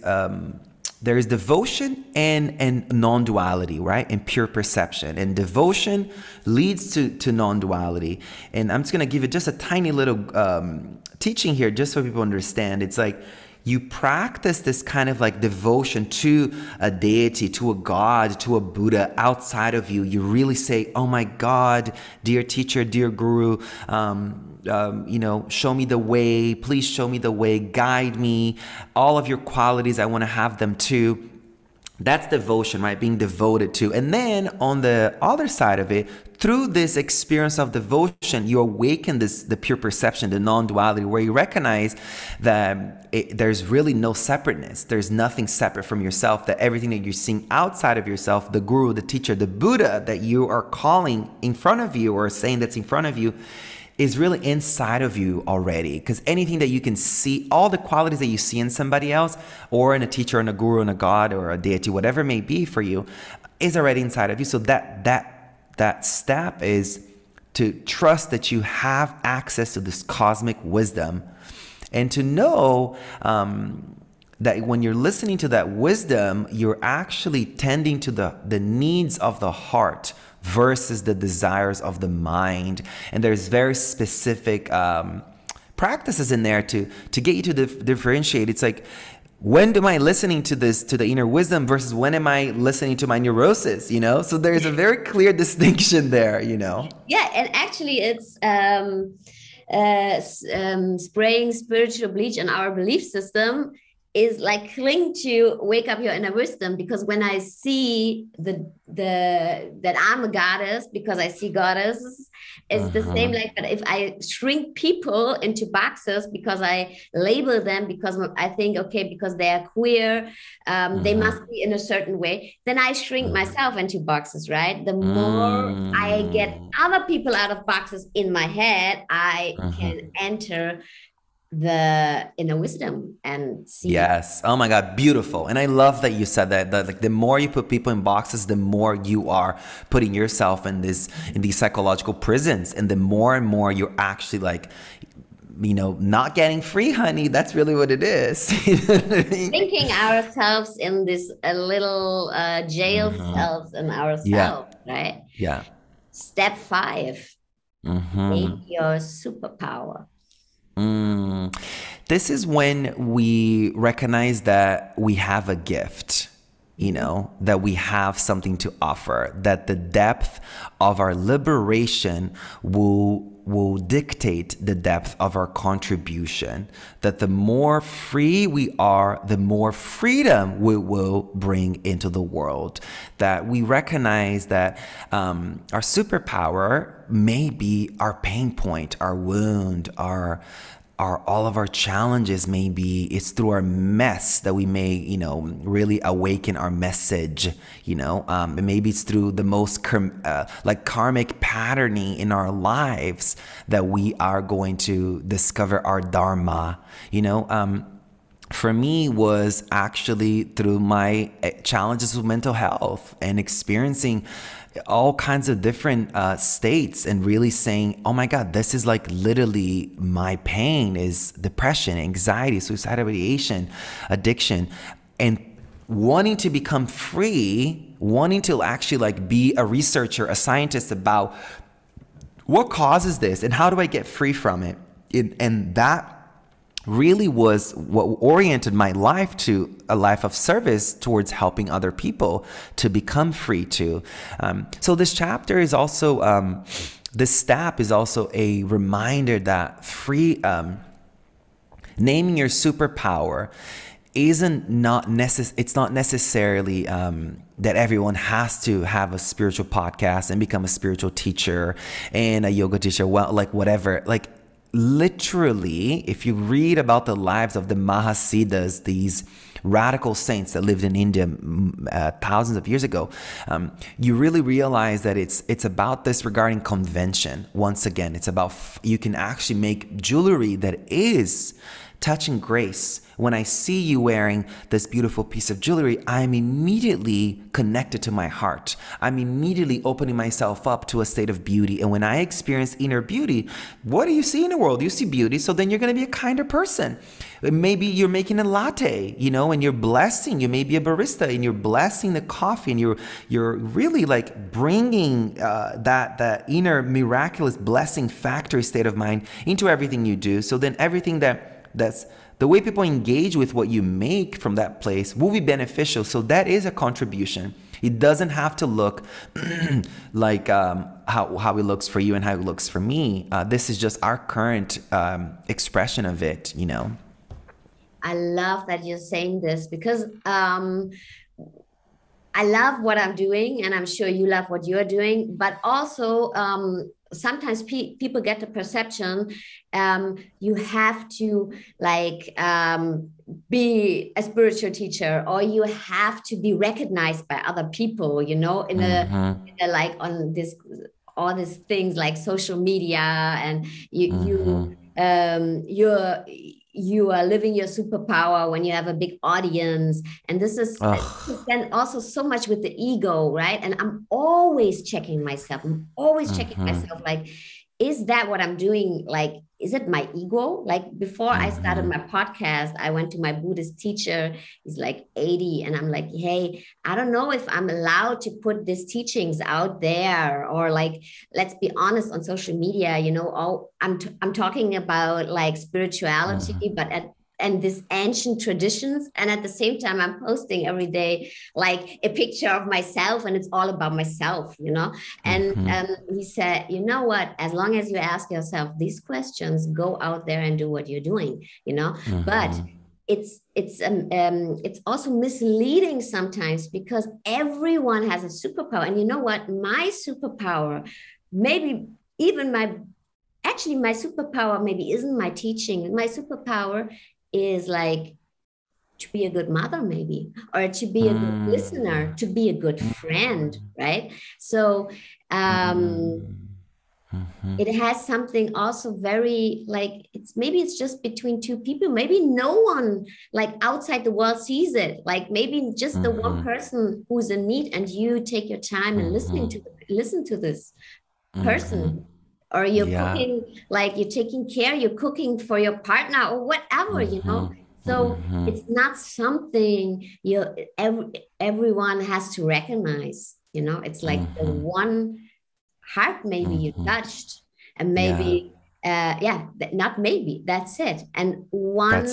devotion and non-duality, right? And pure perception. And devotion leads to non-duality. And I'm just going to give it just a tiny little teaching here, just so people understand. It's you practice this kind of like devotion to a deity, to a God, to a Buddha outside of you. You really say, oh my God, dear teacher, dear guru, show me the way, please show me the way, guide me, all of your qualities, I want to have them too. That's devotion, right? Being devoted to. And then on the other side of it, through this experience of devotion, you awaken the pure perception, the non-duality, where you recognize that there's really no separateness. There's nothing separate from yourself, that everything that you're seeing outside of yourself, the guru, the teacher, the Buddha that you are calling in front of you or saying that's in front of you, is really inside of you already. Because anything that you can see, all the qualities that you see in somebody else, or in a teacher, in a guru, in a God, or a deity, whatever it may be for you, is already inside of you. So that step is to trust that you have access to this cosmic wisdom, and to know that when you're listening to that wisdom, you're actually tending to the needs of the heart versus the desires of the mind. And there's very specific practices in there to get you to differentiate. It's like, when am I listening to the inner wisdom versus when am I listening to my neurosis, So there's a very clear distinction there, Yeah, and actually it's spraying spiritual bleach on our belief system is like cling to wake up your inner wisdom. Because when I see that I'm a goddess, because I see goddesses, it's the same. Like, but if I shrink people into boxes because I label them, because I think, okay, because they are queer, they must be in a certain way, then I shrink myself into boxes, right? The more I get other people out of boxes in my head, I can enter the inner wisdom and see. Yes. Oh my God, beautiful. And I love that you said that like the more you put people in boxes, the more you are putting yourself in these psychological prisons, and the more and more you're actually like, not getting free, honey. That's really what it is. Thinking ourselves in this little jail cells in ourselves, right? Yeah. Step 5, make your superpower. This is when we recognize that we have a gift, that we have something to offer, that the depth of our liberation will dictate the depth of our contribution, that the more free we are, the more freedom we will bring into the world, that we recognize that our superpower may be our pain point, our wound, our all of our challenges. Maybe it's through our mess that we may, really awaken our message, and maybe it's through the most karmic patterning in our lives that we are going to discover our dharma, For me was actually through my challenges with mental health and experiencing all kinds of different states, and really saying, oh my God, this is like literally my pain is depression, anxiety, suicidal ideation, addiction, and wanting to become free, wanting to actually like be a researcher, a scientist about what causes this and how do I get free from it. And that really was what oriented my life to a life of service towards helping other people to become free too. So this chapter is also, this step is also a reminder that naming your superpower it's not necessarily that everyone has to have a spiritual podcast and become a spiritual teacher and a yoga teacher, whatever. Literally, if you read about the lives of the Mahasiddhas, these radical saints that lived in India thousands of years ago, you really realize that it's about disregarding convention. Once again, it's about you can actually make jewelry that is touching grace. When I see you wearing this beautiful piece of jewelry, I'm immediately connected to my heart. I'm immediately opening myself up to a state of beauty. And when I experience inner beauty, what do you see in the world? You see beauty, so then you're going to be a kinder person. Maybe you're making a latte, and you're blessing. You may be a barista, and you're blessing the coffee, and you're really like bringing that inner miraculous blessing factory state of mind into everything you do. So then everything that That's the way people engage with what you make from that place will be beneficial. So that is a contribution. It doesn't have to look like how it looks for you and how it looks for me. This is just our current expression of it, you know. I love that you're saying this because I love what I'm doing, and I'm sure you love what you're doing, but also sometimes people get the perception you have to like be a spiritual teacher, or you have to be recognized by other people, you know, in a like on this all these things like social media, and you are living your superpower when you have a big audience. And this is then also so much with the ego, right? And I'm always checking myself. Like, is that what I'm doing? Like, is it my ego? Like before I started my podcast, I went to my Buddhist teacher. He's like 80. And I'm like, hey, I don't know if I'm allowed to put these teachings out there, or like, let's be honest, on social media, you know, I'm talking about like spirituality, but and these ancient traditions. And at the same time, I'm posting every day, like a picture of myself, and it's all about myself, you know? And he said, you know what, as long as you ask yourself these questions, go out there and do what you're doing, you know? But it's also misleading sometimes, because everyone has a superpower. And you know what, my superpower, maybe even my superpower maybe isn't my teaching. My superpower is like to be a good mother, maybe, or to be a good listener, to be a good friend, right? So it has something also very like, it's just between two people. Maybe no one like outside the world sees it. Like maybe just the one person who's in need, and you take your time and listen to this person. Or you're cooking, like you're taking care, you're cooking for your partner or whatever, you know? So it's not something everyone has to recognize, you know? It's like the one heart maybe you touched, and maybe, not maybe, that's it. And one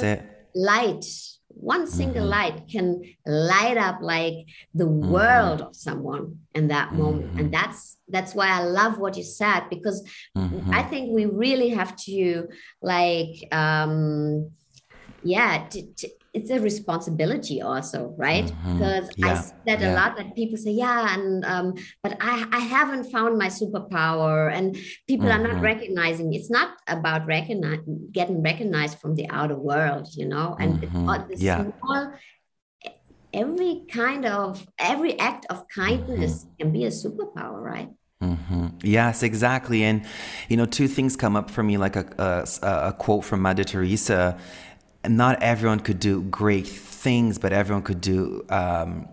single light can light up like the world of someone in that moment. And that's why I love what you said, because I think we really have to like, it's a responsibility also, right? Because I see that a lot, that people say, but I haven't found my superpower, and people are not recognizing. It's not about getting recognized from the outer world, you know, and small, every act of kindness can be a superpower, right? Yes, exactly. And, you know, two things come up for me, like a quote from Mother Teresa. Not everyone could do great things, but everyone could do, I'm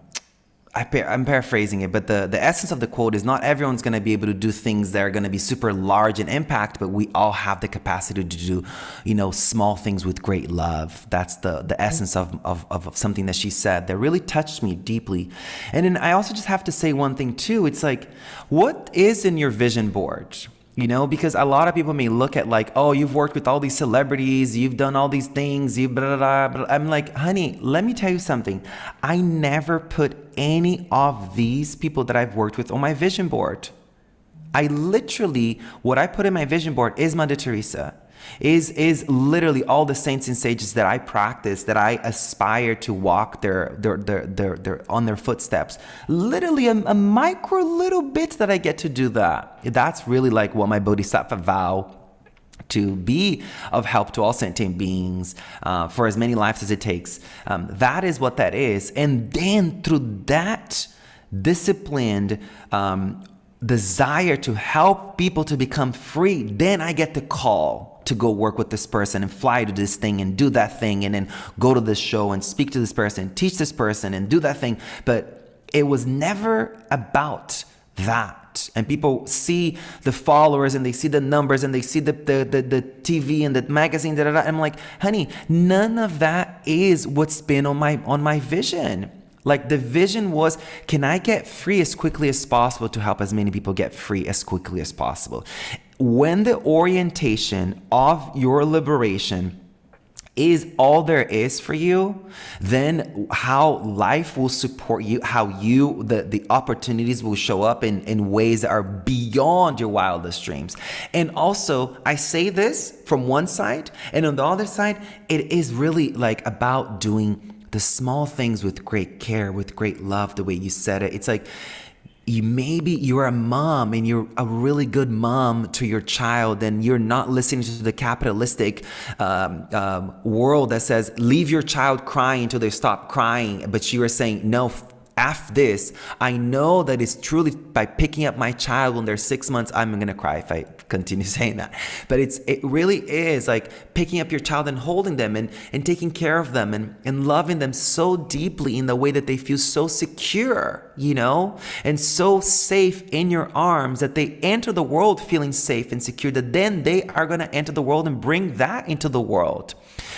paraphrasing it, but the essence of the quote is, not everyone's going to be able to do things that are going to be super large in impact, but we all have the capacity to do, you know, small things with great love. That's the essence of something that she said that really touched me deeply. And then I also just have to say one thing too. It's like, what is in your vision board? You know, because a lot of people may look at like, oh, you've worked with all these celebrities, you've done all these things, you blah, blah, blah. I'm like, honey, let me tell you something. I never put any of these people that I've worked with on my vision board. I literally, what I put in my vision board is Mother Teresa, is literally all the saints and sages that I practice, that I aspire to walk their on their footsteps. Literally a micro little bit that I get to do that. That's really like what my bodhisattva vow to be of help to all sentient beings for as many lives as it takes. That is what that is. And then through that disciplined desire to help people to become free, then I get the call to go work with this person and fly to this thing and do that thing, and then go to this show and speak to this person, teach this person and do that thing. But it was never about that. And people see the followers and they see the numbers and they see the TV and the magazine. I'm like, honey, none of that is what's been on my vision. Like the vision was, can I get free as quickly as possible to help as many people get free as quickly as possible? When the orientation of your liberation is all there is for you, then how life will support you, how the opportunities will show up in ways that are beyond your wildest dreams. And also, I say this from one side, and on the other side, it is really like about doing the small things with great care, with great love, the way you said it. It's like, you're a mom and you're a really good mom to your child, and you're not listening to the capitalistic world that says leave your child crying until they stop crying, but you are saying no, F this. I know that it's truly by picking up my child when they're 6 months. I'm gonna cry if I continue saying that, but it really is like picking up your child and holding them and taking care of them and loving them so deeply in the way that they feel so secure, and so safe in your arms, that they enter the world feeling safe and secure, that then they are gonna enter the world and bring that into the world.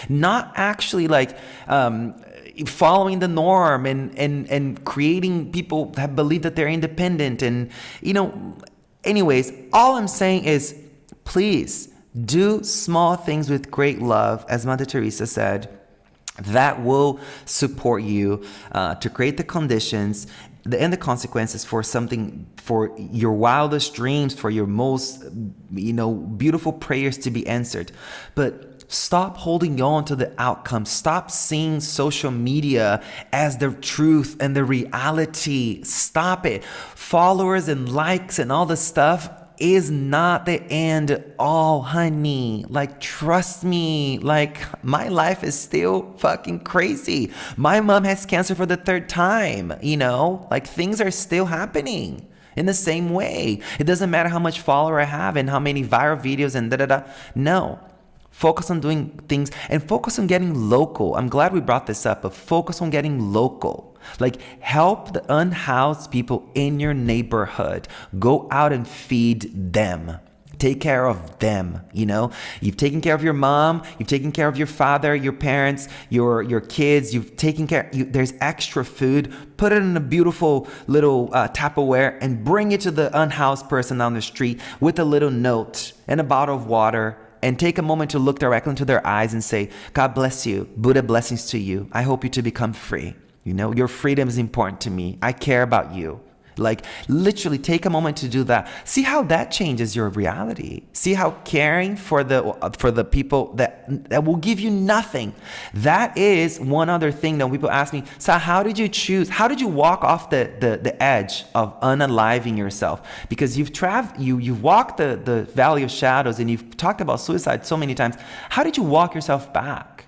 Not actually like following the norm and creating people that believe that they're independent. And anyways, all I'm saying is, please do small things with great love, as Mother Teresa said, that will support you to create the conditions and the consequences for something, for your wildest dreams, for your most beautiful prayers to be answered. But stop holding on to the outcome. Stop seeing social media as the truth and the reality. Stop it. Followers and likes and all this stuff is not the end all, honey. Like, trust me. Like, my life is still fucking crazy. My mom has cancer for the 3rd time, like things are still happening in the same way. It doesn't matter how much follower I have and how many viral videos and da-da-da. No. Focus on doing things and focus on getting local. I'm glad we brought this up, but focus on getting local. Like, help the unhoused people in your neighborhood. Go out and feed them. Take care of them. You've taken care of your mom, you've taken care of your father, your parents, your kids, you've taken care. There's extra food. Put it in a beautiful little Tupperware and bring it to the unhoused person down the street with a little note and a bottle of water. And take a moment to look directly into their eyes and say, God bless you. Buddha blessings to you. I hope you to become free. Your freedom is important to me. I care about you. Like, literally take a moment to do that. See how that changes your reality. See how caring for the people that will give you nothing. That is one other thing that people ask me, so how did you choose? How did you walk off the edge of unaliving yourself? Because you've walked the valley of shadows, and you've talked about suicide so many times. How did you walk yourself back?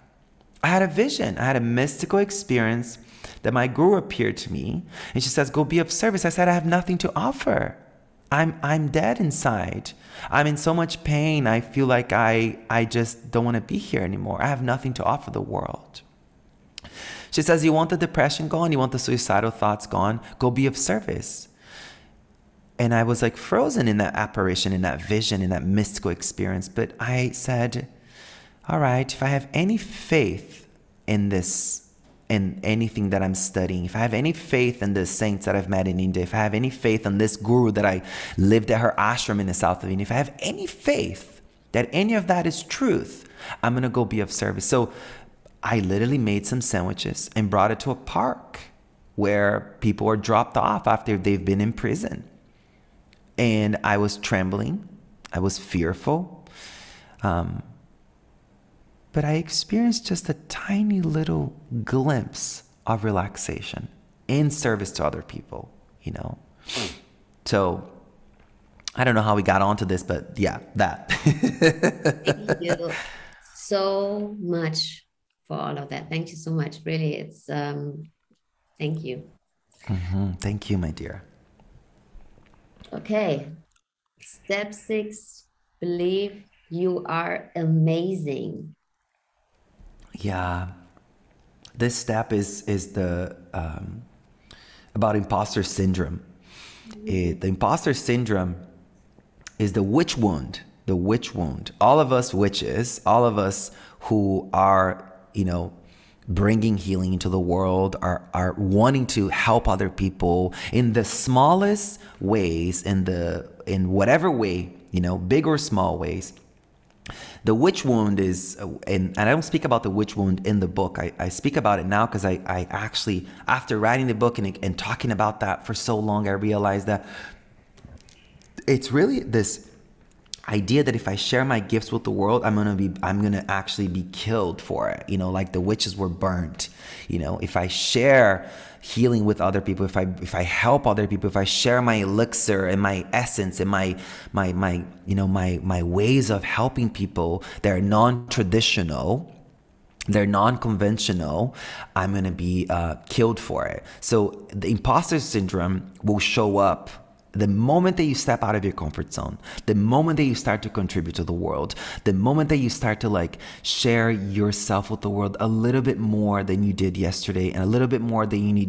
I had a vision. I had a mystical experience that my guru appeared to me, and she says, go be of service. I said, I have nothing to offer. I'm dead inside. I'm in so much pain. I feel like I just don't want to be here anymore. I have nothing to offer the world. She says, you want the depression gone? You want the suicidal thoughts gone? Go be of service. And I was like frozen in that apparition, in that vision, in that mystical experience. But I said, all right, if I have any faith in this, in anything that I'm studying, if I have any faith in the saints that I've met in India, if I have any faith in this guru that I lived at her ashram in the south of India, if I have any faith that any of that is truth, I'm going to go be of service. So I literally made some sandwiches and brought it to a park where people are dropped off after they've been in prison. And I was trembling. I was fearful. But I experienced just a tiny little glimpse of relaxation in service to other people, So I don't know how we got onto this, but yeah, that. Thank you so much for all of that. Thank you so much. Really, it's thank you. Mm-hmm. Thank you, my dear. Okay. Step 6, believe you are amazing. Yeah, this step is the about imposter syndrome. The imposter syndrome is the witch wound. The witch wound. All of us witches, all of us who are, bringing healing into the world, are wanting to help other people in the smallest ways, in whatever way, big or small ways. The witch wound is, and I don't speak about the witch wound in the book. I speak about it now because I actually, after writing the book and talking about that for so long, I realized that it's really this idea that if I share my gifts with the world, I'm gonna actually be killed for it. You know, like the witches were burnt. You know, if I share healing with other people, if I help other people, if I share my elixir and my essence and my ways of helping people, they're non-traditional, they're non-conventional, I'm gonna be killed for it. So the imposter syndrome will show up the moment that you step out of your comfort zone, the moment that you start to contribute to the world, the moment that you start to like share yourself with the world a little bit more than you did yesterday and a little bit more than you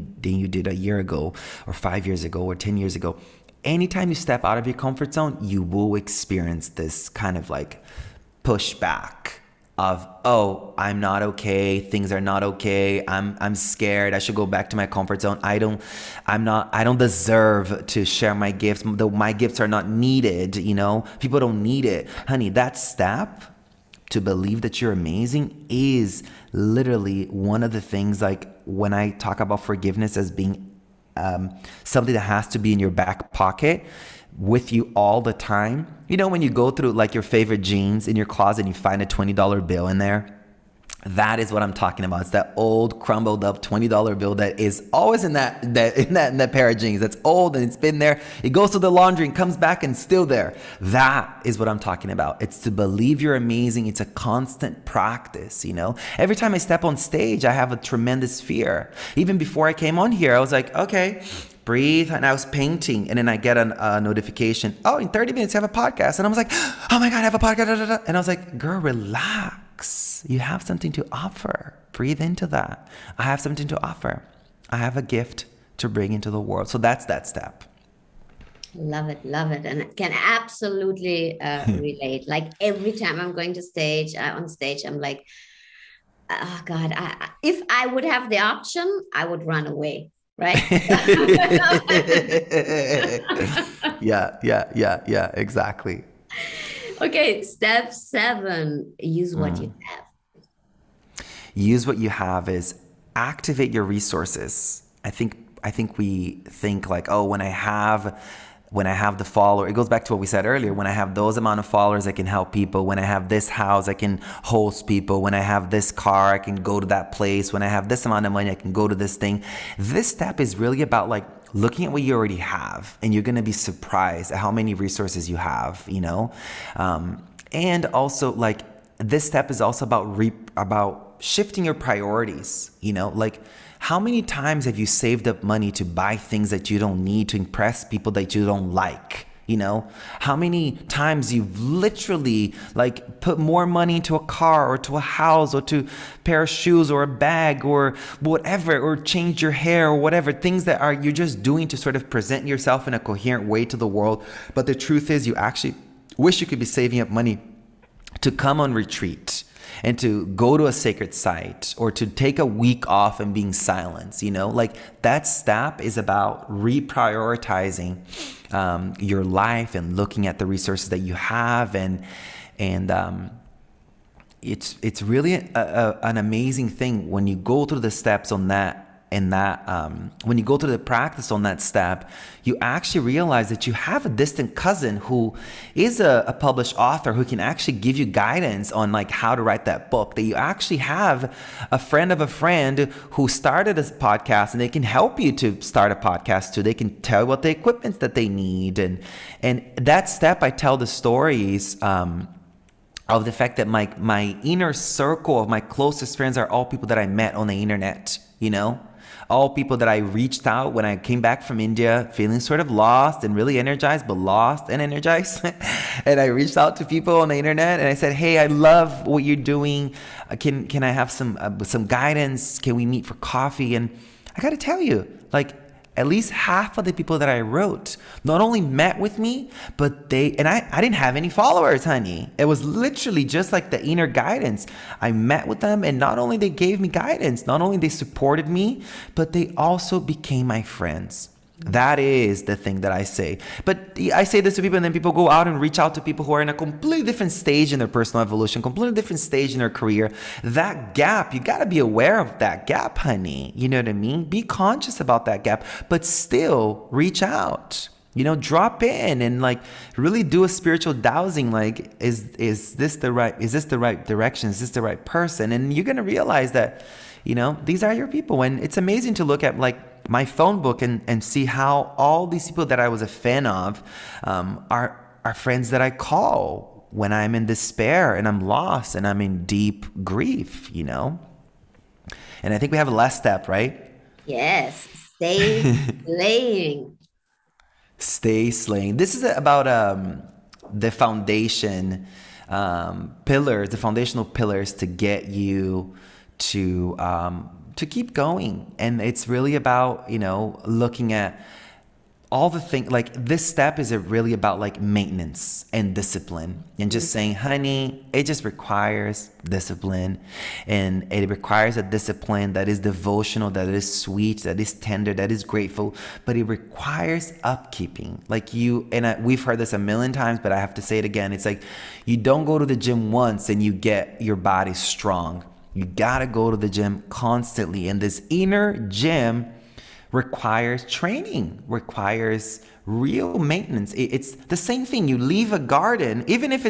did a year ago or 5 years ago or 10 years ago. Anytime you step out of your comfort zone, you will experience this kind of like pushback of, oh, I'm not okay, things are not okay, I'm scared, I should go back to my comfort zone, I don't deserve to share my gifts, my gifts are not needed, you know, people don't need it. Honey, that step to believe that you're amazing is literally one of the things, like when I talk about forgiveness as being something that has to be in your back pocket with you all the time. You know, when you go through like your favorite jeans in your closet and you find a $20 bill in there, that is what I'm talking about. It's that old crumbled up $20 bill that is always in that pair of jeans. That's old and it's been there. It goes to the laundry and comes back and still there. That is what I'm talking about. It's to believe you're amazing. It's a constant practice, you know. Every time I step on stage, I have a tremendous fear. Even before I came on here, I was like, okay, breathe. And I was painting and then I get a notification. Oh, in 30 minutes you have a podcast. And I was like, oh my God, I have a podcast. And I was like, girl, relax. You have something to offer. Breathe into that. I have something to offer. I have a gift to bring into the world. So that's that step. Love it. And I can absolutely relate. Like every time I'm going to on stage, I'm like, oh God, if I would have the option, I would run away. Right? Yeah, exactly. Okay, step 7, use what you have. Use what you have is activate your resources. I think we think like, oh, when I have the follower, it goes back to what we said earlier. When I have those amount of followers, I can help people. When I have this house, I can host people. When I have this car, I can go to that place. When I have this amount of money, I can go to this thing. This step is really about like looking at what you already have, and you're going to be surprised at how many resources you have, you know? And also like this step is also about shifting your priorities, you know, like how many times have you saved up money to buy things that you don't need to impress people that you don't like? You know, how many times you've literally like put more money into a car or to a house or to a pair of shoes or a bag or whatever, or change your hair or whatever, things that you're just doing to sort of present yourself in a coherent way to the world. But the truth is you actually wish you could be saving up money to come on retreat and to go to a sacred site or to take a week off and being silent, you know, like that step is about reprioritizing your life and looking at the resources that you have. And it's really an amazing thing when you go through the steps on that. And when you go through the practice on that step, you actually realize that you have a distant cousin who is a published author who can actually give you guidance on like how to write that book, that you actually have a friend of a friend who started a podcast and they can help you to start a podcast too. They can tell you what the equipment that they need. And that step, I tell the stories of the fact that my inner circle of my closest friends are all people that I met on the internet, you know? All people that I reached out when I came back from India, feeling sort of lost and really energized, but lost and energized. And I reached out to people on the internet and I said, hey, I love what you're doing. Can I have some guidance? Can we meet for coffee? And I got to tell you, like, at least half of the people that I wrote not only met with me, but I didn't have any followers, honey. It was literally just like the inner guidance. I met with them and not only they gave me guidance, not only they supported me, but they also became my friends. That is the thing that I say. But I say this to people, and then people go out and reach out to people who are in a completely different stage in their personal evolution, completely different stage in their career. That gap, you got to be aware of that gap, honey. You know what I mean? Be conscious about that gap, but still reach out. You know, drop in and like really do a spiritual dowsing. Like, is this the right direction? Is this the right person? And you're gonna realize that, you know, these are your people. And it's amazing to look at like my phone book and see how all these people that I was a fan of are friends that I call when I'm in despair and I'm lost and I'm in deep grief, you know? And I think we have a last step, right? Yes, stay laying. Stay slaying. This is about the foundation pillars, the foundational pillars to get you to keep going. And it's really about, you know, looking at all the things. Like this step is really about like maintenance and discipline, and just saying, honey, it just requires discipline, and it requires a discipline that is devotional, that is sweet, that is tender, that is grateful, but it requires upkeeping. Like we've heard this a million times, but I have to say it again. It's like you don't go to the gym once and you get your body strong. You gotta go to the gym constantly, and this inner gym requires training, requires real maintenance. It's the same thing. You leave a garden, even if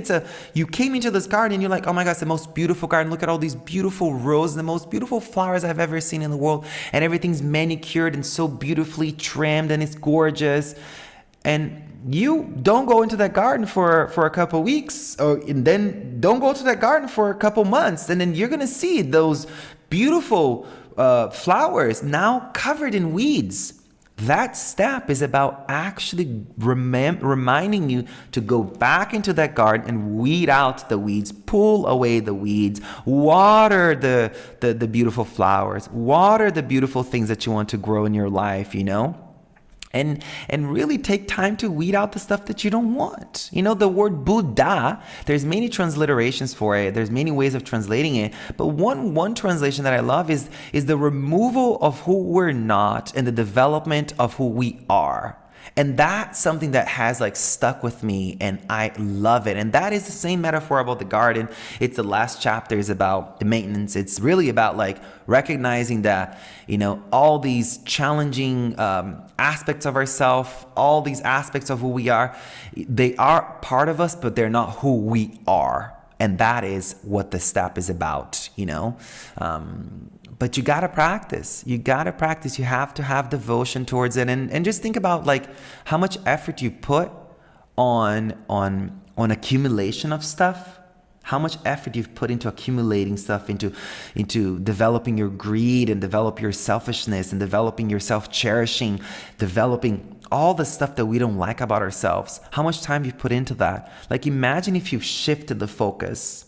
you came into this garden and you're like, oh my gosh, the most beautiful garden. Look at all these beautiful roses, the most beautiful flowers I've ever seen in the world. And everything's manicured and so beautifully trimmed and it's gorgeous. And you don't go into that garden for a couple weeks, and then don't go to that garden for a couple months. And then you're going to see those beautiful flowers now covered in weeds. That step is about actually reminding you to go back into that garden and weed out the weeds, pull away the weeds, water the beautiful flowers, water the beautiful things that you want to grow in your life, you know? And really take time to weed out the stuff that you don't want. You know, the word Buddha, there's many transliterations for it. There's many ways of translating it. But one translation that I love is the removal of who we're not and the development of who we are. And that's something that has like stuck with me, and I love it. And that is the same metaphor about the garden. It's the last chapter is about the maintenance. It's really about like recognizing that, you know, all these challenging aspects of ourselves, all these aspects of who we are, they are part of us, but they're not who we are. And that is what the step is about, you know. But you gotta practice. You gotta practice. You have to have devotion towards it, and just think about like how much effort you put on accumulation of stuff. How much effort you've put into accumulating stuff, into developing your greed and develop your selfishness and developing your self-cherishing, developing all the stuff that we don't like about ourselves. How much time you've put into that. Like imagine if you've shifted the focus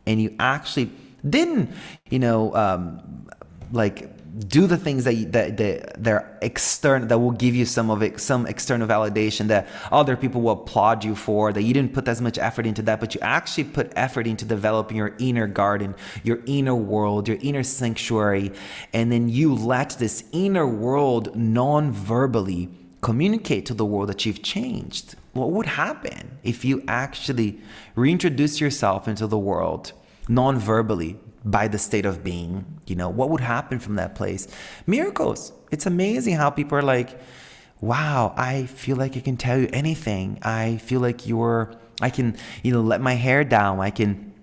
and you actually didn't, you know, like do the things that they're external, that will give you some external validation that other people will applaud you for, that you didn't put as much effort into that, but you actually put effort into developing your inner garden, your inner world, your inner sanctuary. And then you let this inner world non-verbally communicate to the world that you've changed. What would happen if you actually reintroduce yourself into the world non-verbally, by the state of being? You know, what would happen from that place? Miracles. It's amazing how people are like, wow, I feel like I can tell you anything. I feel like I can, you know, let my hair down. I can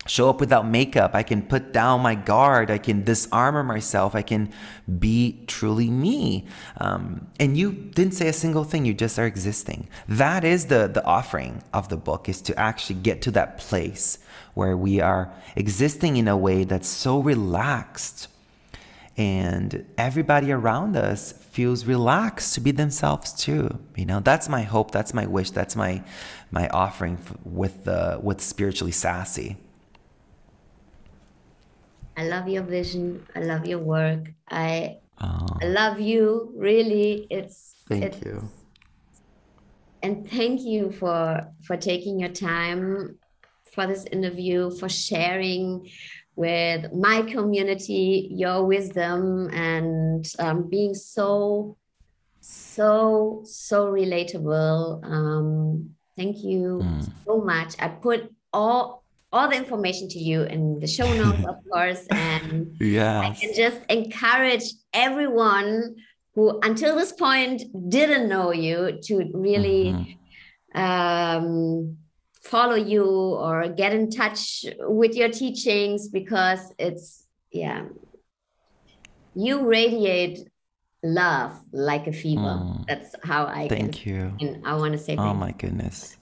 show up without makeup. I can put down my guard. I can disarmor myself. I can be truly me. And you didn't say a single thing. You just are existing. That is the offering of the book, is to actually get to that place where we are existing in a way that's so relaxed, and everybody around us feels relaxed to be themselves too. You know, that's my hope, that's my wish, that's my offering with Spiritually Sassy. I love your vision. I love your work. I love you. Really, Thank you. And thank you for taking your time for this interview, for sharing with my community your wisdom, and being so So relatable. Thank you so much. I put all the information to you in the show notes, of course, and I Yes. can just encourage everyone who until this point didn't know you to really follow you or get in touch with your teachings, because you radiate love like a fever. That's how Thank you. and I want to say Oh thank my goodness.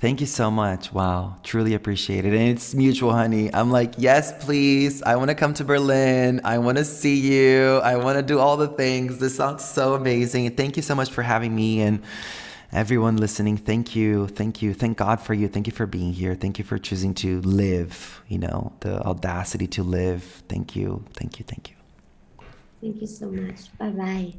Thank you so much. Wow. Truly appreciate it. And it's mutual, honey. I'm like, yes, please. I want to come to Berlin. I want to see you. I want to do all the things. This sounds so amazing. And thank you so much for having me, and everyone listening. Thank you. Thank you. Thank God for you. Thank you for being here. Thank you for choosing to live, the audacity to live. Thank you. Thank you. Thank you. Thank you so much. Bye-bye.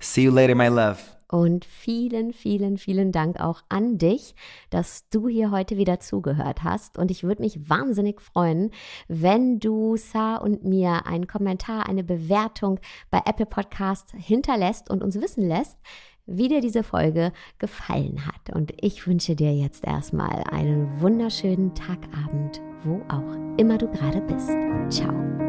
See you later, my love. Und vielen, vielen, vielen Dank auch an dich, dass du hier heute wieder zugehört hast. Und ich würde mich wahnsinnig freuen, wenn du Sah und mir einen Kommentar, eine Bewertung bei Apple Podcasts hinterlässt und uns wissen lässt, wie dir diese Folge gefallen hat. Und ich wünsche dir jetzt erstmal einen wunderschönen Tagabend, wo auch immer du gerade bist. Ciao.